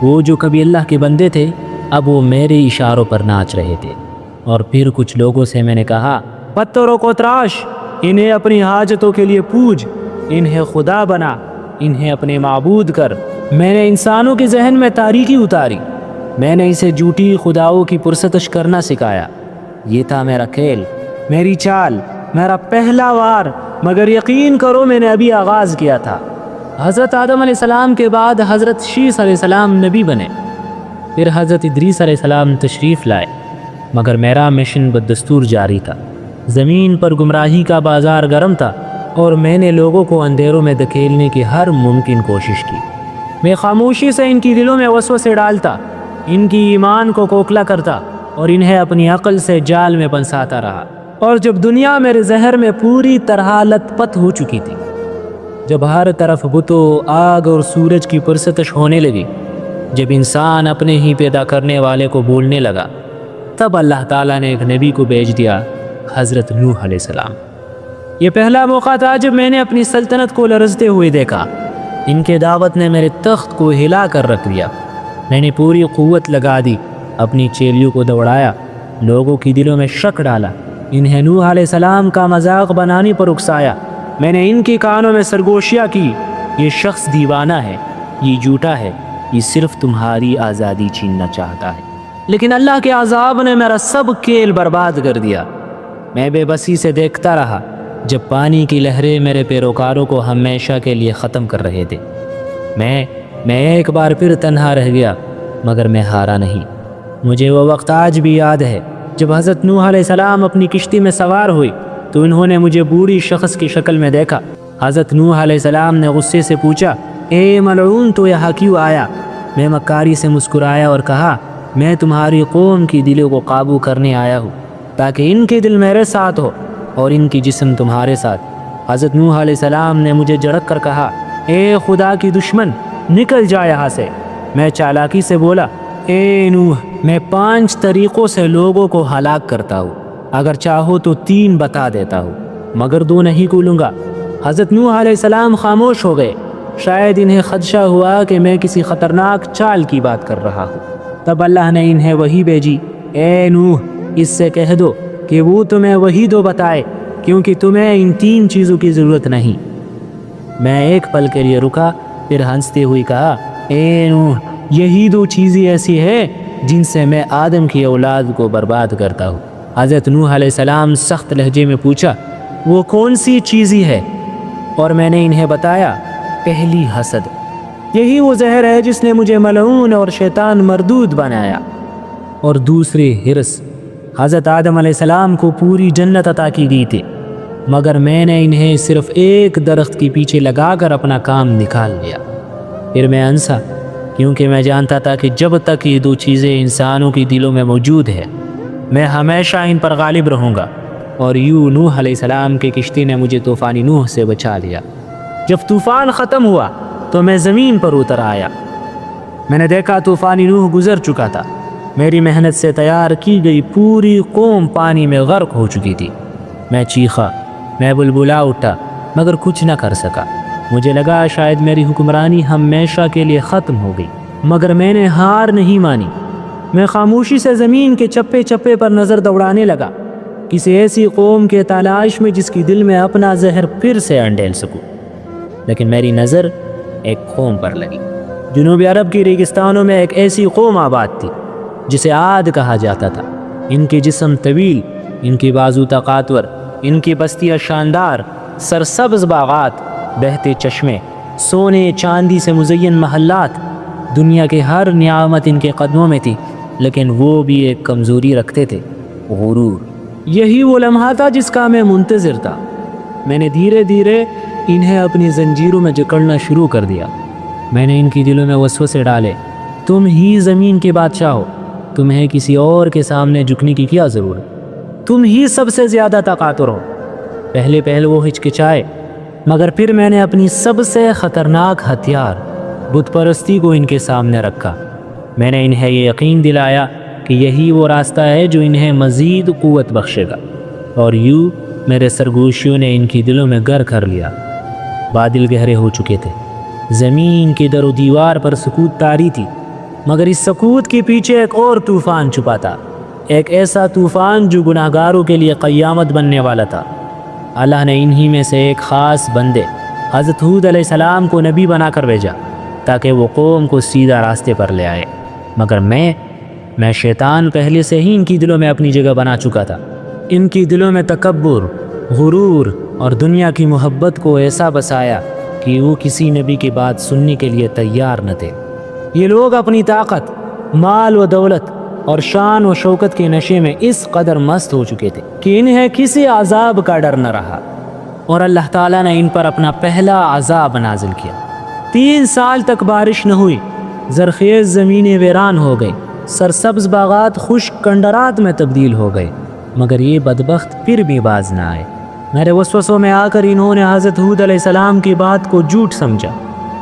وہ جو کبھی اللہ کے بندے تھے، اب وہ میرے اشاروں پر ناچ رہے تھے۔ اور پھر کچھ لوگوں سے میں نے کہا، پتھروں کو تراش، انہیں اپنی حاجتوں کے لیے پوج، انہیں خدا بنا، انہیں اپنے معبود کر۔ میں نے انسانوں کے ذہن میں تاریکی اتاری، میں نے اسے جھوٹی خداؤں کی پرستش کرنا سکھایا۔ یہ تھا میرا کھیل، میری چال، میرا پہلا وار، مگر یقین کرو میں نے ابھی آغاز کیا تھا۔ حضرت آدم علیہ السلام کے بعد حضرت شیس علیہ السلام نبی بنے، پھر حضرت ادریس علیہ السلام تشریف لائے، مگر میرا مشن بدستور جاری تھا۔ زمین پر گمراہی کا بازار گرم تھا، اور میں نے لوگوں کو اندھیروں میں دھکیلنے کی ہر ممکن کوشش کی۔ میں خاموشی سے ان کی دلوں میں وسوسے ڈالتا، ان کی ایمان کو کوکھلا کرتا، اور انہیں اپنی عقل سے جال میں پھنساتا رہا۔ اور جب دنیا میرے زہر میں پوری طرح لت پت ہو چکی تھی، جب ہر طرف بتوں، آگ اور سورج کی پرستش ہونے لگی، جب انسان اپنے ہی پیدا کرنے والے کو بھولنے لگا، تب اللہ تعالیٰ نے ایک نبی کو بھیج دیا، حضرت نوح علیہ السلام۔ یہ پہلا موقع تھا جب میں نے اپنی سلطنت کو لرزتے ہوئے دیکھا۔ ان کے دعوت نے میرے تخت کو ہلا کر رکھ دیا۔ میں نے پوری قوت لگا دی، اپنی چیلیوں کو دوڑایا، لوگوں کی دلوں میں شک ڈالا، انہیں نوح علیہ السلام کا مذاق بنانے پر اکسایا۔ میں نے ان کے کانوں میں سرگوشیاں کی، یہ شخص دیوانہ ہے، یہ جھوٹا ہے، یہ صرف تمہاری آزادی چھیننا چاہتا ہے۔ لیکن اللہ کے عذاب نے میرا سب کھیل برباد کر دیا۔ میں بے بسی سے دیکھتا رہا جب پانی کی لہریں میرے پیروکاروں کو ہمیشہ کے لیے ختم کر رہے تھے۔ میں ایک بار پھر تنہا رہ گیا، مگر میں ہارا نہیں۔ مجھے وہ وقت آج بھی یاد ہے جب حضرت نوح علیہ السلام اپنی کشتی میں سوار ہوئی تو انہوں نے مجھے بوڑھی شخص کی شکل میں دیکھا۔ حضرت نوح علیہ السلام نے غصے سے پوچھا، اے ملعون، تو یہاں کیوں آیا؟ میں مکاری سے مسکرایا اور کہا، میں تمہاری قوم کی دلوں کو قابو کرنے آیا ہوں تاکہ ان کے دل میرے ساتھ ہو اور ان کی جسم تمہارے ساتھ۔ حضرت نوح علیہ السلام نے مجھے جھڑک کر کہا، اے خدا کی دشمن، نکل جا یہاں سے۔ میں چالاکی سے بولا، اے نوح، میں 5 طریقوں سے لوگوں کو ہلاک کرتا ہوں، اگر چاہو تو 3 بتا دیتا ہوں، مگر 2 نہیں کھولوں گا۔ حضرت نوح علیہ السلام خاموش ہو گئے، شاید انہیں خدشہ ہوا کہ میں کسی خطرناک چال کی بات کر رہا ہوں۔ تب اللہ نے انہیں وحی بھیجی، اے نوح، اس سے کہہ دو کہ وہ تمہیں وہی 2 بتائے، کیونکہ تمہیں ان 3 چیزوں کی ضرورت نہیں۔ میں ایک پل کے لیے رکا، پھر ہنستے ہوئی کہا، اے نوح، یہی 2 چیزیں ایسی ہیں جن سے میں آدم کی اولاد کو برباد کرتا ہوں۔ حضرت نوح علیہ السلام سخت لہجے میں پوچھا، وہ کون سی چیزیں ہے؟ اور میں نے انہیں بتایا، پہلی حسد، یہی وہ زہر ہے جس نے مجھے ملعون اور شیطان مردود بنایا، اور دوسری حرص۔ حضرت آدم علیہ السلام کو پوری جنت عطا کی گئی تھی، مگر میں نے انہیں صرف ایک درخت کے پیچھے لگا کر اپنا کام نکال لیا۔ پھر میں ہنسا، کیونکہ میں جانتا تھا کہ جب تک یہ 2 چیزیں انسانوں کی دلوں میں موجود ہیں، میں ہمیشہ ان پر غالب رہوں گا۔ اور یوں نوح علیہ السلام کی کشتی نے مجھے طوفان نوح سے بچا لیا۔ جب طوفان ختم ہوا تو میں زمین پر اتر آیا۔ میں نے دیکھا طوفان نوح گزر چکا تھا، میری محنت سے تیار کی گئی پوری قوم پانی میں غرق ہو چکی تھی۔ میں چیخا، میں بلبلا اٹھا، مگر کچھ نہ کر سکا۔ مجھے لگا شاید میری حکمرانی ہمیشہ کے لیے ختم ہو گئی، مگر میں نے ہار نہیں مانی۔ میں خاموشی سے زمین کے چپے چپے پر نظر دوڑانے لگا، کسی ایسی قوم کے تلاش میں جس کی دل میں اپنا زہر پھر سے انڈیل سکوں۔ لیکن میری نظر ایک قوم پر لگی۔ جنوبی عرب کی ریگستانوں میں ایک ایسی قوم آباد تھی جسے عاد کہا جاتا تھا۔ ان کے جسم طویل، ان کی بازو طاقتور، ان کی بستیاں شاندار، سرسبز باغات، بہتے چشمے، سونے چاندی سے مزین محلات، دنیا کے ہر نعمت ان کے قدموں میں تھی، لیکن وہ بھی ایک کمزوری رکھتے تھے، غرور۔ یہی وہ لمحہ تھا جس کا میں منتظر تھا۔ میں نے دھیرے دھیرے انہیں اپنی زنجیروں میں جکڑنا شروع کر دیا۔ میں نے ان کی دلوں میں وسوسے ڈالے، تم ہی زمین کے بادشاہ ہو، تمہیں کسی اور کے سامنے جھکنے کی کیا ضرورت، تم ہی سب سے زیادہ طاقتور ہو۔ پہلے وہ ہچکچائے، مگر پھر میں نے اپنی سب سے خطرناک ہتھیار بت پرستی کو ان کے سامنے رکھا۔ میں نے انہیں یہ یقین دلایا کہ یہی وہ راستہ ہے جو انہیں مزید قوت بخشے گا، اور یوں میرے سرگوشیوں نے ان کی دلوں میں گر کر لیا۔ بادل گہرے ہو چکے تھے، زمین کی در و دیوار پر سکوت طاری تھی، مگر اس سکوت کے پیچھے ایک اور طوفان چھپا تھا، ایک ایسا طوفان جو گناہگاروں کے لیے قیامت بننے والا تھا۔ اللہ نے انہی میں سے ایک خاص بندے حضرت ہود علیہ السلام کو نبی بنا کر بھیجا تاکہ وہ قوم کو سیدھا راستے پر لے آئے، مگر میں شیطان پہلے سے ہی ان کی دلوں میں اپنی جگہ بنا چکا تھا۔ ان کی دلوں میں تکبر، غرور اور دنیا کی محبت کو ایسا بسایا کہ وہ کسی نبی کی بات سننے کے لیے تیار نہ تھے۔ یہ لوگ اپنی طاقت، مال و دولت اور شان و شوکت کے نشے میں اس قدر مست ہو چکے تھے کہ انہیں کسی عذاب کا ڈر نہ رہا، اور اللہ تعالیٰ نے ان پر اپنا پہلا عذاب نازل کیا۔ 3 سال تک بارش نہ ہوئی، زرخیز زمینیں ویران ہو گئی، سرسبز باغات خشک کنڈرات میں تبدیل ہو گئے، مگر یہ بدبخت پھر بھی باز نہ آئے۔ میرے وسوسوں میں آ کر انہوں نے حضرت ہود علیہ السلام کی بات کو جھوٹ سمجھا۔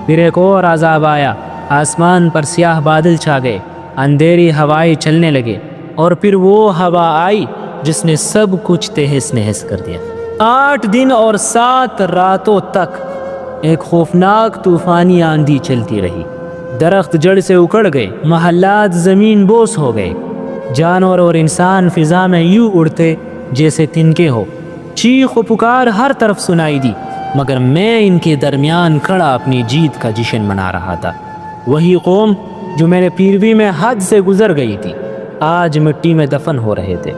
پھر ایک اور عذاب آیا، آسمان پر سیاہ بادل چھا گئے، اندھیری ہوائیں چلنے لگے، اور پھر وہ ہوا آئی جس نے سب کچھ تہس نہس کر دیا۔ 8 دن اور 7 راتوں تک ایک خوفناک طوفانی آندھی چلتی رہی، درخت جڑ سے اکھڑ گئے، محلات زمین بوس ہو گئے، جانور اور انسان فضا میں یوں اڑتے جیسے تنکے ہو، چیخ و پکار ہر طرف سنائی دی، مگر میں ان کے درمیان کھڑا اپنی جیت کا جشن منا رہا تھا۔ وہی قوم جو میرے پیروی میں حد سے گزر گئی تھی، آج مٹی میں دفن ہو رہے تھے۔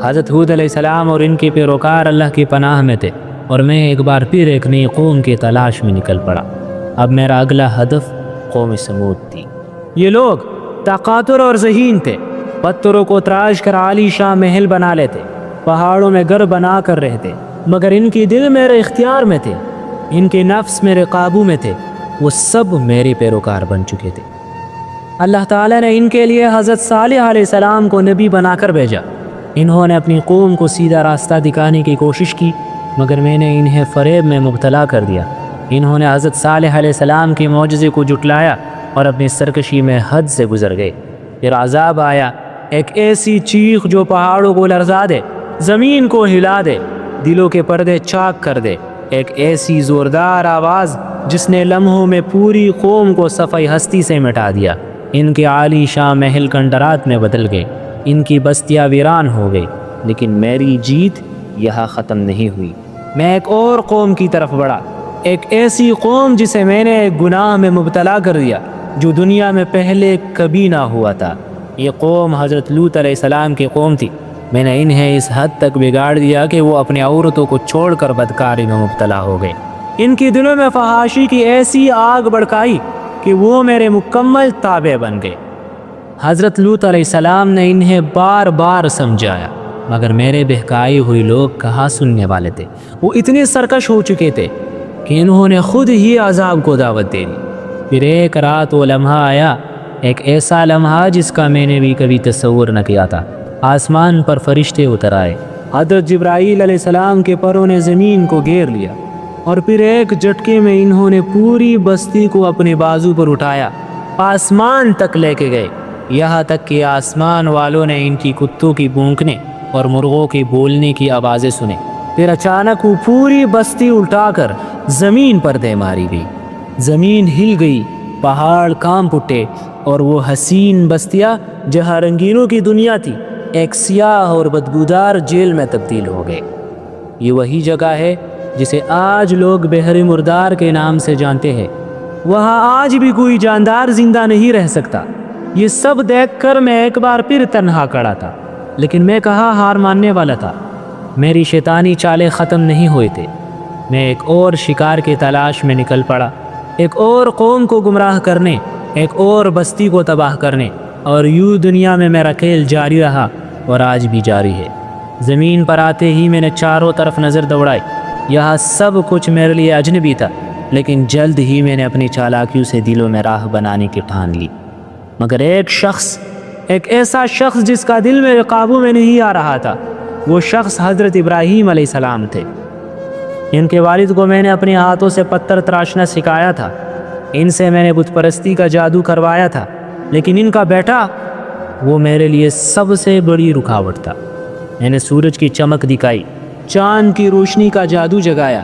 حضرت ہود علیہ السلام اور ان کے پیروکار اللہ کی پناہ میں تھے، اور میں ایک بار پھر ایک نئی قوم کی تلاش میں نکل پڑا۔ اب میرا اگلا ہدف قوم سمود تھی۔ یہ لوگ طاقتور اور ذہین تھے، پتھروں کو تراش کر عالی شان محل بنا لیتے، پہاڑوں میں گھر بنا کر رہتے، مگر ان کے دل میرے اختیار میں تھے، ان کے نفس میرے قابو میں تھے، وہ سب میرے پیروکار بن چکے تھے۔ اللہ تعالیٰ نے ان کے لیے حضرت صالح علیہ السلام کو نبی بنا کر بھیجا۔ انہوں نے اپنی قوم کو سیدھا راستہ دکھانے کی کوشش کی، مگر میں نے انہیں فریب میں مبتلا کر دیا۔ انہوں نے حضرت صالح علیہ السلام کے معجزے کو جھٹلایا اور اپنی سرکشی میں حد سے گزر گئے۔ پھر عذاب آیا، ایک ایسی چیخ جو پہاڑوں کو لرزا دے، زمین کو ہلا دے، دلوں کے پردے چاک کر دے، ایک ایسی زوردار آواز جس نے لمحوں میں پوری قوم کو صفحہ ہستی سے مٹا دیا۔ ان کے عالی شان محل کنڈرات میں بدل گئے، ان کی بستیاں ویران ہو گئی، لیکن میری جیت یہاں ختم نہیں ہوئی۔ میں ایک اور قوم کی طرف بڑھا، ایک ایسی قوم جسے میں نے ایک گناہ میں مبتلا کر دیا جو دنیا میں پہلے کبھی نہ ہوا تھا۔ یہ قوم حضرت لوط علیہ السلام کی قوم تھی۔ میں نے انہیں اس حد تک بگاڑ دیا کہ وہ اپنی عورتوں کو چھوڑ کر بدکاری میں مبتلا ہو گئے۔ ان کی دلوں میں فحاشی کی ایسی آگ بھڑکائی کہ وہ میرے مکمل تابع بن گئے۔ حضرت لوط علیہ السلام نے انہیں بار بار سمجھایا، مگر میرے بہکائے ہوئے لوگ کہاں سننے والے تھے۔ وہ اتنے سرکش ہو چکے تھے کہ انہوں نے خود ہی عذاب کو دعوت دے دی۔ پھر ایک رات وہ لمحہ آیا، ایک ایسا لمحہ جس کا میں نے بھی کبھی تصور نہ کیا تھا۔ آسمان پر فرشتے اتر آئے، حضرت جبرائیل علیہ السلام کے پروں نے زمین کو گھیر لیا، اور پھر ایک جھٹکے میں انہوں نے پوری بستی کو اپنے بازو پر اٹھایا، آسمان تک لے کے گئے، یہاں تک کہ آسمان والوں نے ان کی کتوں کی بھونکنے اور مرغوں کے بولنے کی آوازیں سنے۔ پھر اچانک وہ پوری بستی الٹا کر زمین پر دے ماری گئی، زمین ہل گئی، پہاڑ کانپ اٹھے، اور وہ حسین بستیاں جہاں رنگینوں کی دنیا تھی ایک سیاہ اور بدبودار جیل میں تبدیل ہو گئے۔ یہ وہی جگہ ہے جسے آج لوگ بحر مردار کے نام سے جانتے ہیں۔ وہاں آج بھی کوئی جاندار زندہ نہیں رہ سکتا۔ یہ سب دیکھ کر میں ایک بار پھر تنہا کھڑا تھا، لیکن میں کہاں ہار ماننے والا تھا۔ میری شیطانی چالیں ختم نہیں ہوئے تھے۔ میں ایک اور شکار کی تلاش میں نکل پڑا، ایک اور قوم کو گمراہ کرنے، ایک اور بستی کو تباہ کرنے، اور یوں دنیا میں میرا کھیل جاری رہا اور آج بھی جاری ہے۔ زمین پر آتے ہی میں نے چاروں طرف نظر دوڑائی، یہاں سب کچھ میرے لیے اجنبی تھا، لیکن جلد ہی میں نے اپنی چالاکیوں سے دلوں میں راہ بنانے کی ٹھان لی۔ مگر ایک ایسا شخص جس کا دل میرے قابو میں نہیں آ رہا تھا، وہ شخص حضرت ابراہیم علیہ السلام تھے۔ ان کے والد کو میں نے اپنے ہاتھوں سے پتھر تراشنا سکھایا تھا، ان سے میں نے بت پرستی کا جادو کروایا تھا، لیکن ان کا بیٹا وہ میرے لیے سب سے بڑی رکاوٹ تھا۔ میں نے سورج کی چمک دکھائی، چاند کی روشنی کا جادو جگایا،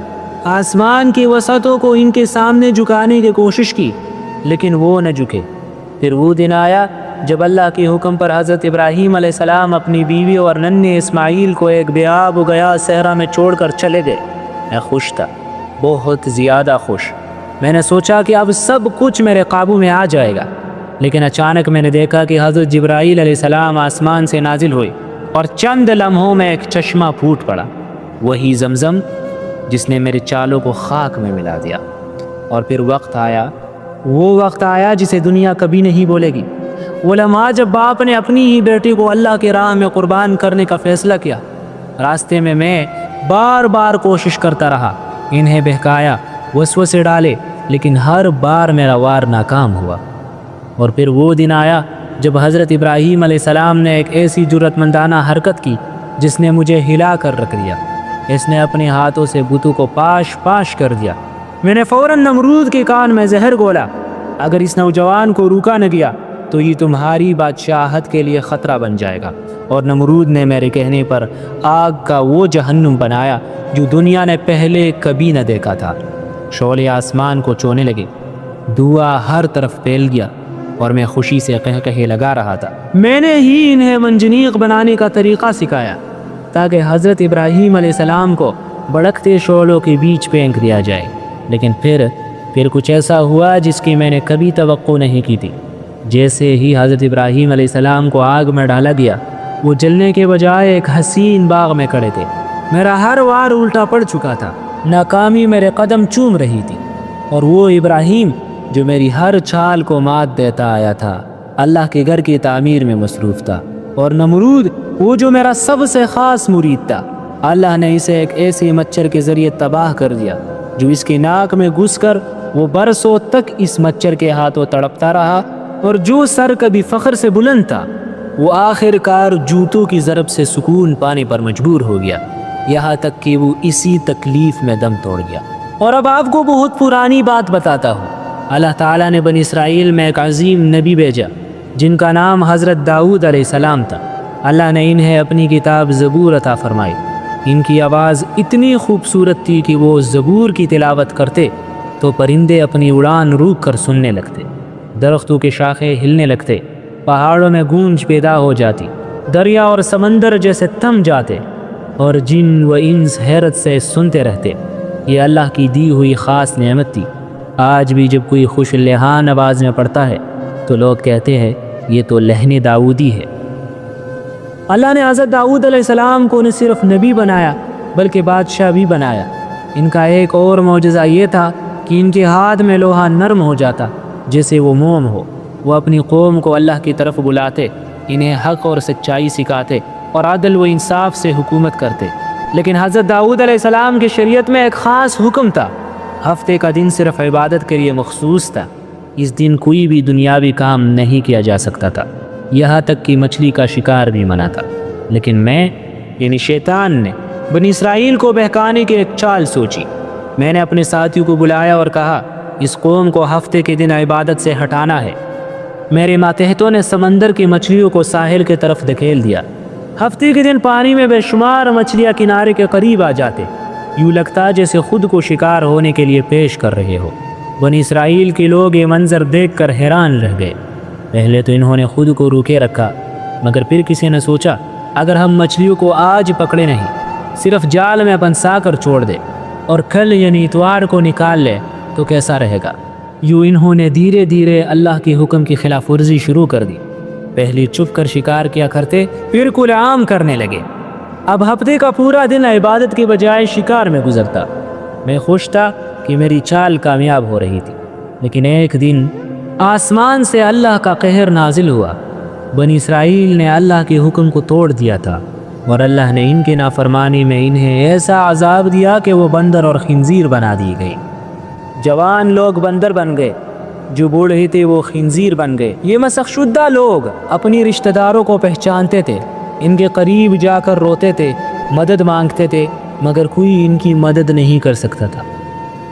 آسمان کی وسعتوں کو ان کے سامنے جھکانے کی کوشش کی، لیکن وہ نہ جھکے۔ پھر وہ دن آیا جب اللہ کے حکم پر حضرت ابراہیم علیہ السلام اپنی بیوی اور ننھے اسماعیل کو ایک بے آب و گیا صحرا میں چھوڑ کر چلے گئے۔ میں خوش تھا، بہت زیادہ خوش۔ میں نے سوچا کہ اب سب کچھ میرے قابو میں آ جائے گا، لیکن اچانک میں نے دیکھا کہ حضرت جبرائیل علیہ السلام آسمان سے نازل ہوئے اور چند لمحوں میں ایک چشمہ پھوٹ پڑا، وہی زمزم جس نے میرے چالوں کو خاک میں ملا دیا۔ اور پھر وہ وقت آیا جسے دنیا کبھی نہیں بولے گی، وہ لمحہ جب باپ نے اپنی ہی بیٹی کو اللہ کی راہ میں قربان کرنے کا فیصلہ کیا۔ راستے میں بار بار کوشش کرتا رہا، انہیں بہکایا، وسوسے ڈالے، لیکن ہر بار میرا وار ناکام ہوا۔ اور پھر وہ دن آیا جب حضرت ابراہیم علیہ السلام نے ایک ایسی جرأت مندانہ حرکت کی جس نے مجھے ہلا کر رکھ دیا۔ اس نے اپنے ہاتھوں سے بتوں کو پاش پاش کر دیا۔ میں نے فوراً نمرود کے کان میں زہر گھولا، اگر اس نوجوان کو روکا نہ گیا تو یہ تمہاری بادشاہت کے لیے خطرہ بن جائے گا۔ اور نمرود نے میرے کہنے پر آگ کا وہ جہنم بنایا جو دنیا نے پہلے کبھی نہ دیکھا تھا۔ شعلے آسمان کو چھونے لگے، دھواں ہر طرف پھیل گیا اور میں خوشی سے قہقہے لگا رہا تھا۔ میں نے ہی انہیں منجنیق بنانے کا طریقہ سکھایا تاکہ حضرت ابراہیم علیہ السلام کو بھڑکتے شعلوں کے بیچ پھینک دیا جائے، لیکن پھر کچھ ایسا ہوا جس کی میں نے کبھی توقع نہیں کی تھی۔ جیسے ہی حضرت ابراہیم علیہ السلام کو آگ میں ڈالا گیا، وہ جلنے کے بجائے ایک حسین باغ میں کھڑے تھے۔ میرا ہر وار الٹا پڑ چکا تھا، ناکامی میرے قدم چوم رہی تھی، اور وہ ابراہیم جو میری ہر چھال کو مات دیتا آیا تھا اللہ کے گھر کی تعمیر میں مصروف تھا، اور نمرود وہ جو میرا سب سے خاص مرید تھا، اللہ نے اسے ایک ایسے مچھر کے ذریعے تباہ کر دیا جو اس کی ناک میں گھس کر وہ برسوں تک اس مچھر کے ہاتھوں تڑپتا رہا، اور جو سر کبھی فخر سے بلند تھا وہ آخر کار جوتوں کی ضرب سے سکون پانے پر مجبور ہو گیا، یہاں تک کہ وہ اسی تکلیف میں دم توڑ گیا۔ اور اب آپ کو بہت پرانی بات بتاتا ہوں۔ اللہ تعالیٰ نے بنی اسرائیل میں ایک عظیم نبی بھیجا جن کا نام حضرت داؤد علیہ السلام تھا۔ اللہ نے انہیں اپنی کتاب زبور عطا فرمائی۔ ان کی آواز اتنی خوبصورت تھی کہ وہ زبور کی تلاوت کرتے تو پرندے اپنی اڑان روک کر سننے لگتے، درختوں کے شاخیں ہلنے لگتے، پہاڑوں میں گونج پیدا ہو جاتی، دریا اور سمندر جیسے تھم جاتے، اور جن و انس حیرت سے سنتے رہتے۔ یہ اللہ کی دی ہوئی خاص نعمت تھی۔ آج بھی جب کوئی خوش لحان آواز میں پڑھتا ہے تو لوگ کہتے ہیں یہ تو لہن داؤدی ہے۔ اللہ نے حضرت داؤد علیہ السلام کو نہ صرف نبی بنایا بلکہ بادشاہ بھی بنایا۔ ان کا ایک اور معجزہ یہ تھا کہ ان کے ہاتھ میں لوہا نرم ہو جاتا جیسے وہ موم ہو۔ وہ اپنی قوم کو اللہ کی طرف بلاتے، انہیں حق اور سچائی سکھاتے اور عدل و انصاف سے حکومت کرتے۔ لیکن حضرت داؤد علیہ السلام کی شریعت میں ایک خاص حکم تھا۔ ہفتے کا دن صرف عبادت کے لیے مخصوص تھا۔ اس دن کوئی بھی دنیاوی کام نہیں کیا جا سکتا تھا، یہاں تک کہ مچھلی کا شکار بھی منع تھا۔ لیکن میں یعنی شیطان نے بنی اسرائیل کو بہکانے کی ایک چال سوچی۔ میں نے اپنے ساتھیوں کو بلایا اور کہا اس قوم کو ہفتے کے دن عبادت سے ہٹانا ہے۔ میرے ماتحتوں نے سمندر کی مچھلیوں کو ساحل کی طرف دھکیل دیا۔ ہفتے کے دن پانی میں بے شمار مچھلیاں کنارے کے قریب آ جاتے، یوں لگتا جیسے خود کو شکار ہونے کے لیے پیش کر رہے ہو۔ بنی اسرائیل کے لوگ یہ منظر دیکھ کر حیران رہ گئے۔ پہلے تو انہوں نے خود کو روکے رکھا، مگر پھر کسی نے سوچا اگر ہم مچھلیوں کو آج پکڑے نہیں، صرف جال میں پھنسا کر چھوڑ دے اور کل یعنی اتوار کو نکال لے تو کیسا رہے گا۔ یوں انہوں نے دھیرے دھیرے اللہ کے حکم کی خلاف ورزی شروع کر دی۔ پہلی چھپ کر شکار کیا کرتے، پھر کل عام کرنے لگے۔ اب ہفتے کا پورا دن عبادت کے بجائے شکار میں گزرتا۔ میں خوش تھا کہ میری چال کامیاب ہو رہی تھی، لیکن ایک دن آسمان سے اللہ کا قہر نازل ہوا۔ بنی اسرائیل نے اللہ کے حکم کو توڑ دیا تھا، اور اللہ نے ان کی نافرمانی میں انہیں ایسا عذاب دیا کہ وہ بندر اور خنزیر بنا دی گئی۔ جوان لوگ بندر بن گئے، جو بوڑھے تھے وہ خنزیر بن گئے۔ یہ مسخ شدہ لوگ اپنی رشتہ داروں کو پہچانتے تھے، ان کے قریب جا کر روتے تھے، مدد مانگتے تھے، مگر کوئی ان کی مدد نہیں کر سکتا تھا۔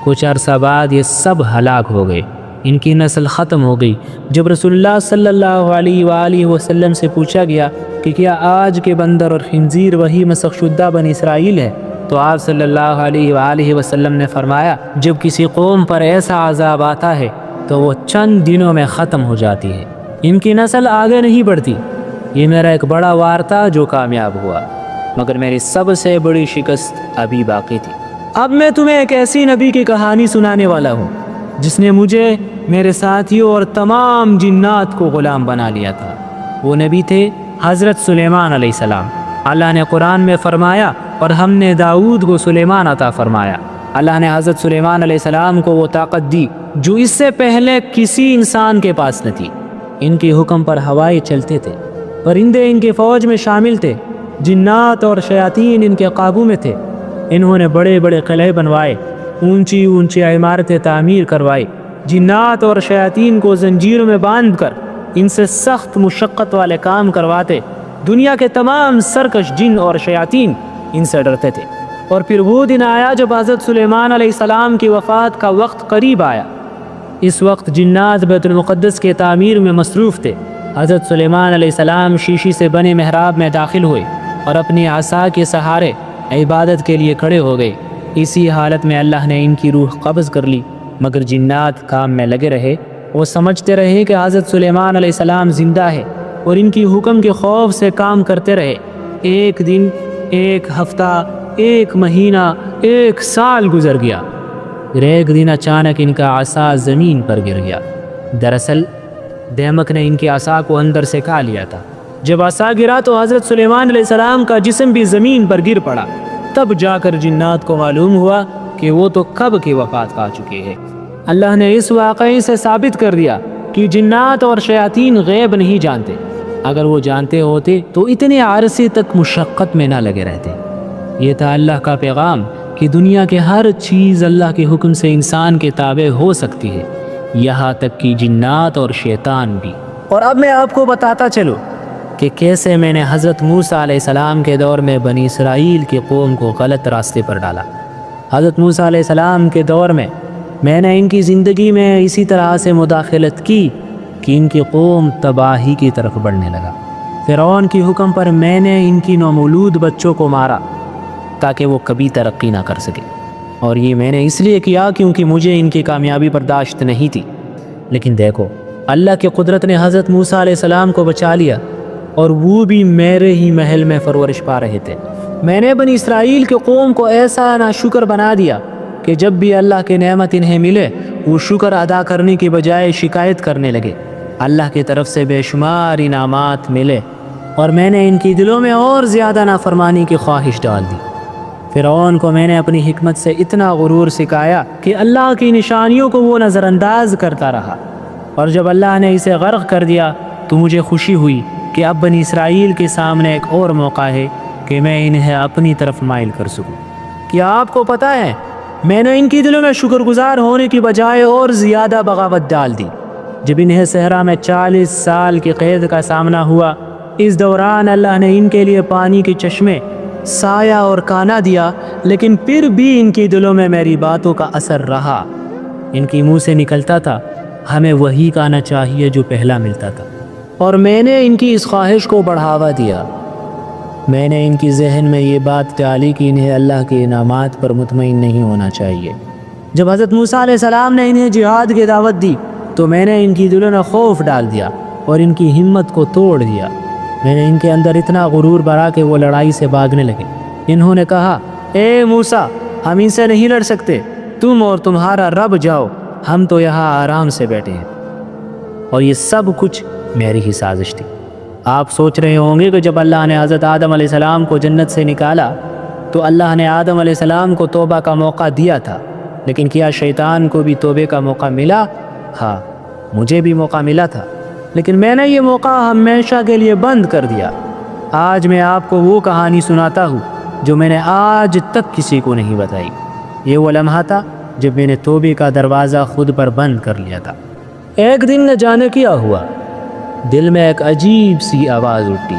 کچھ عرصہ بعد یہ سب ہلاک ہو گئے، ان کی نسل ختم ہو گئی۔ جب رسول اللہ صلی اللہ علیہ وآلہ وسلم سے پوچھا گیا کہ کیا آج کے بندر اور خنزیر وہی مسخ شدہ بنی اسرائیل ہے، تو آپ صلی اللہ علیہ وآلہ وسلم نے فرمایا جب کسی قوم پر ایسا عذاب آتا ہے تو وہ چند دنوں میں ختم ہو جاتی ہے، ان کی نسل آگے نہیں بڑھتی۔ یہ میرا ایک بڑا وار تھا جو کامیاب ہوا، مگر میری سب سے بڑی شکست ابھی باقی تھی۔ اب میں تمہیں ایک ایسی نبی کی کہانی سنانے والا ہوں جس نے مجھے، میرے ساتھیوں اور تمام جنات کو غلام بنا لیا تھا۔ وہ نبی تھے حضرت سلیمان علیہ السلام۔ اللہ نے قرآن میں فرمایا اور ہم نے داؤد کو سلیمان عطا فرمایا۔ اللہ نے حضرت سلیمان علیہ السلام کو وہ طاقت دی جو اس سے پہلے کسی انسان کے پاس نہ تھی۔ ان کے حکم پر ہوائیں چلتے تھے، پرندے ان کی فوج میں شامل تھے، جنات اور شیاطین ان کے قابو میں تھے۔ انہوں نے بڑے بڑے قلعے بنوائے، اونچی اونچی عمارتیں تعمیر کروائی، جنات اور شیاطین کو زنجیروں میں باندھ کر ان سے سخت مشقت والے کام کرواتے۔ دنیا کے تمام سرکش جن اور شیاطین ان سے ڈرتے تھے۔ اور پھر وہ دن آیا جب حضرت سلیمان علیہ السلام کی وفات کا وقت قریب آیا۔ اس وقت جنات بیت المقدس کے تعمیر میں مصروف تھے۔ حضرت سلیمان علیہ السلام شیشی سے بنے محراب میں داخل ہوئے اور اپنی عصا کے سہارے عبادت کے لیے کھڑے ہو گئے۔ اسی حالت میں اللہ نے ان کی روح قبض کر لی، مگر جنات کام میں لگے رہے۔ وہ سمجھتے رہے کہ حضرت سلیمان علیہ السلام زندہ ہے اور ان کی حکم کے خوف سے کام کرتے رہے۔ ایک دن، ایک ہفتہ، ایک مہینہ، ایک سال گزر گیا۔ پھر ایک دن اچانک ان کا عصا زمین پر گر گیا۔ دراصل دیمک نے ان کی عصا کو اندر سے کھا لیا تھا۔ جب عصا گرا تو حضرت سلیمان علیہ السلام کا جسم بھی زمین پر گر پڑا۔ تب جا کر جنات کو معلوم ہوا کہ وہ تو کب کی وفات پا چکے ہیں۔ اللہ نے اس واقعے سے ثابت کر دیا کہ جنات اور شیاطین غیب نہیں جانتے۔ اگر وہ جانتے ہوتے تو اتنے عرصے تک مشقت میں نہ لگے رہتے۔ یہ تھا اللہ کا پیغام کہ دنیا کے ہر چیز اللہ کے حکم سے انسان کے تابع ہو سکتی ہے، یہاں تک کہ جنات اور شیطان بھی۔ اور اب میں آپ کو بتاتا چلوں کہ کیسے میں نے حضرت موسیٰ علیہ السلام کے دور میں بنی اسرائیل کی قوم کو غلط راستے پر ڈالا۔ حضرت موسیٰ علیہ السلام کے دور میں نے ان کی زندگی میں اسی طرح سے مداخلت کی کہ ان کی قوم تباہی کی طرف بڑھنے لگا۔ فرعون کی حکم پر میں نے ان کی نومولود بچوں کو مارا تاکہ وہ کبھی ترقی نہ کر سکے، اور یہ میں نے اس لیے کیا کیونکہ مجھے ان کی کامیابی برداشت نہیں تھی۔ لیکن دیکھو، اللہ کی قدرت نے حضرت موسیٰ علیہ السلام کو بچا لیا، اور وہ بھی میرے ہی محل میں پرورش پا رہے تھے۔ میں نے بنی اسرائیل کے قوم کو ایسا ناشکر بنا دیا کہ جب بھی اللہ کے نعمت انہیں ملے وہ شکر ادا کرنے کی بجائے شکایت کرنے لگے۔ اللہ کی طرف سے بے شمار انعامات ملے اور میں نے ان کی دلوں میں اور زیادہ نافرمانی کی خواہش ڈال دی۔ فرعون کو میں نے اپنی حکمت سے اتنا غرور سکھایا کہ اللہ کی نشانیوں کو وہ نظر انداز کرتا رہا، اور جب اللہ نے اسے غرق کر دیا تو مجھے خوشی ہوئی کہ اب بنی اسرائیل کے سامنے ایک اور موقع ہے کہ میں انہیں اپنی طرف مائل کر سکوں۔ کیا آپ کو پتہ ہے، میں نے ان کی دلوں میں شکر گزار ہونے کی بجائے اور زیادہ بغاوت ڈال دی۔ جب انہیں صحرا میں 40 سال کی قید کا سامنا ہوا، اس دوران اللہ نے ان کے لیے پانی کے چشمے، سایہ اور کانا دیا، لیکن پھر بھی ان کی دلوں میں میری باتوں کا اثر رہا۔ ان کی منہ سے نکلتا تھا، ہمیں وہی کانا چاہیے جو پہلا ملتا تھا، اور میں نے ان کی اس خواہش کو بڑھاوا دیا۔ میں نے ان کی ذہن میں یہ بات ڈالی کہ انہیں اللہ کے انعامات پر مطمئن نہیں ہونا چاہیے۔ جب حضرت موسیٰ علیہ السلام نے انہیں جہاد کی دعوت دی تو میں نے ان کی دلوں میں خوف ڈال دیا اور ان کی ہمت کو توڑ دیا۔ میں نے ان کے اندر اتنا غرور بھرا کہ وہ لڑائی سے بھاگنے لگے۔ انہوں نے کہا، اے موسیٰ، ہم ان سے نہیں لڑ سکتے، تم اور تمہارا رب جاؤ، ہم تو یہاں آرام سے بیٹھے ہیں۔ اور یہ سب کچھ میری ہی سازش تھی۔ آپ سوچ رہے ہوں گے کہ جب اللہ نے حضرت آدم علیہ السلام کو جنت سے نکالا تو اللہ نے آدم علیہ السلام کو توبہ کا موقع دیا تھا، لیکن کیا شیطان کو بھی توبے کا موقع ملا؟ ہاں، مجھے بھی موقع ملا تھا، لیکن میں نے یہ موقع ہمیشہ کے لیے بند کر دیا۔ آج میں آپ کو وہ کہانی سناتا ہوں جو میں نے آج تک کسی کو نہیں بتائی۔ یہ وہ لمحہ تھا جب میں نے توبے کا دروازہ خود پر بند کر لیا تھا۔ ایک دن نہ جانے کیا ہوا، دل میں ایک عجیب سی آواز اٹھی۔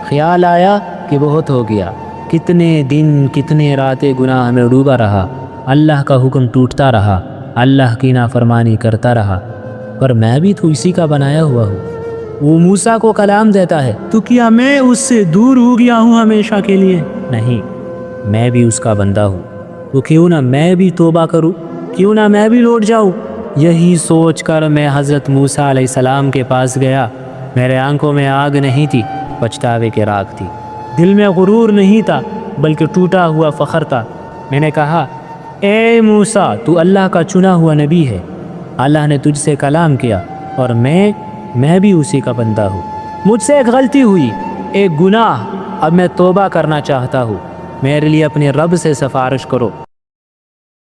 خیال آیا کہ بہت ہو گیا، کتنے دن کتنے راتیں گناہ میں ڈوبا رہا، اللہ کا حکم ٹوٹتا رہا، اللہ کی نافرمانی کرتا رہا، پر میں بھی تو اسی کا بنایا ہوا ہوں۔ وہ موسیٰ کو کلام دیتا ہے، تو کیا میں اس سے دور ہو گیا ہوں ہمیشہ کے لیے؟ نہیں، میں بھی اس کا بندہ ہوں، تو کیوں نہ میں بھی توبہ کروں، کیوں نہ میں بھی لوٹ جاؤں۔ یہی سوچ کر میں حضرت موسیٰ علیہ السلام کے پاس گیا۔ میرے آنکھوں میں آگ نہیں تھی، پچھتاوے کی راکھ تھی۔ دل میں غرور نہیں تھا، بلکہ ٹوٹا ہوا فخر تھا۔ میں نے کہا، اے موسیٰ، تو اللہ کا چنا ہوا نبی ہے، اللہ نے تجھ سے کلام کیا، اور میں بھی اسی کا بندہ ہوں۔ مجھ سے ایک غلطی ہوئی، ایک گناہ، اب میں توبہ کرنا چاہتا ہوں، میرے لیے اپنے رب سے سفارش کرو۔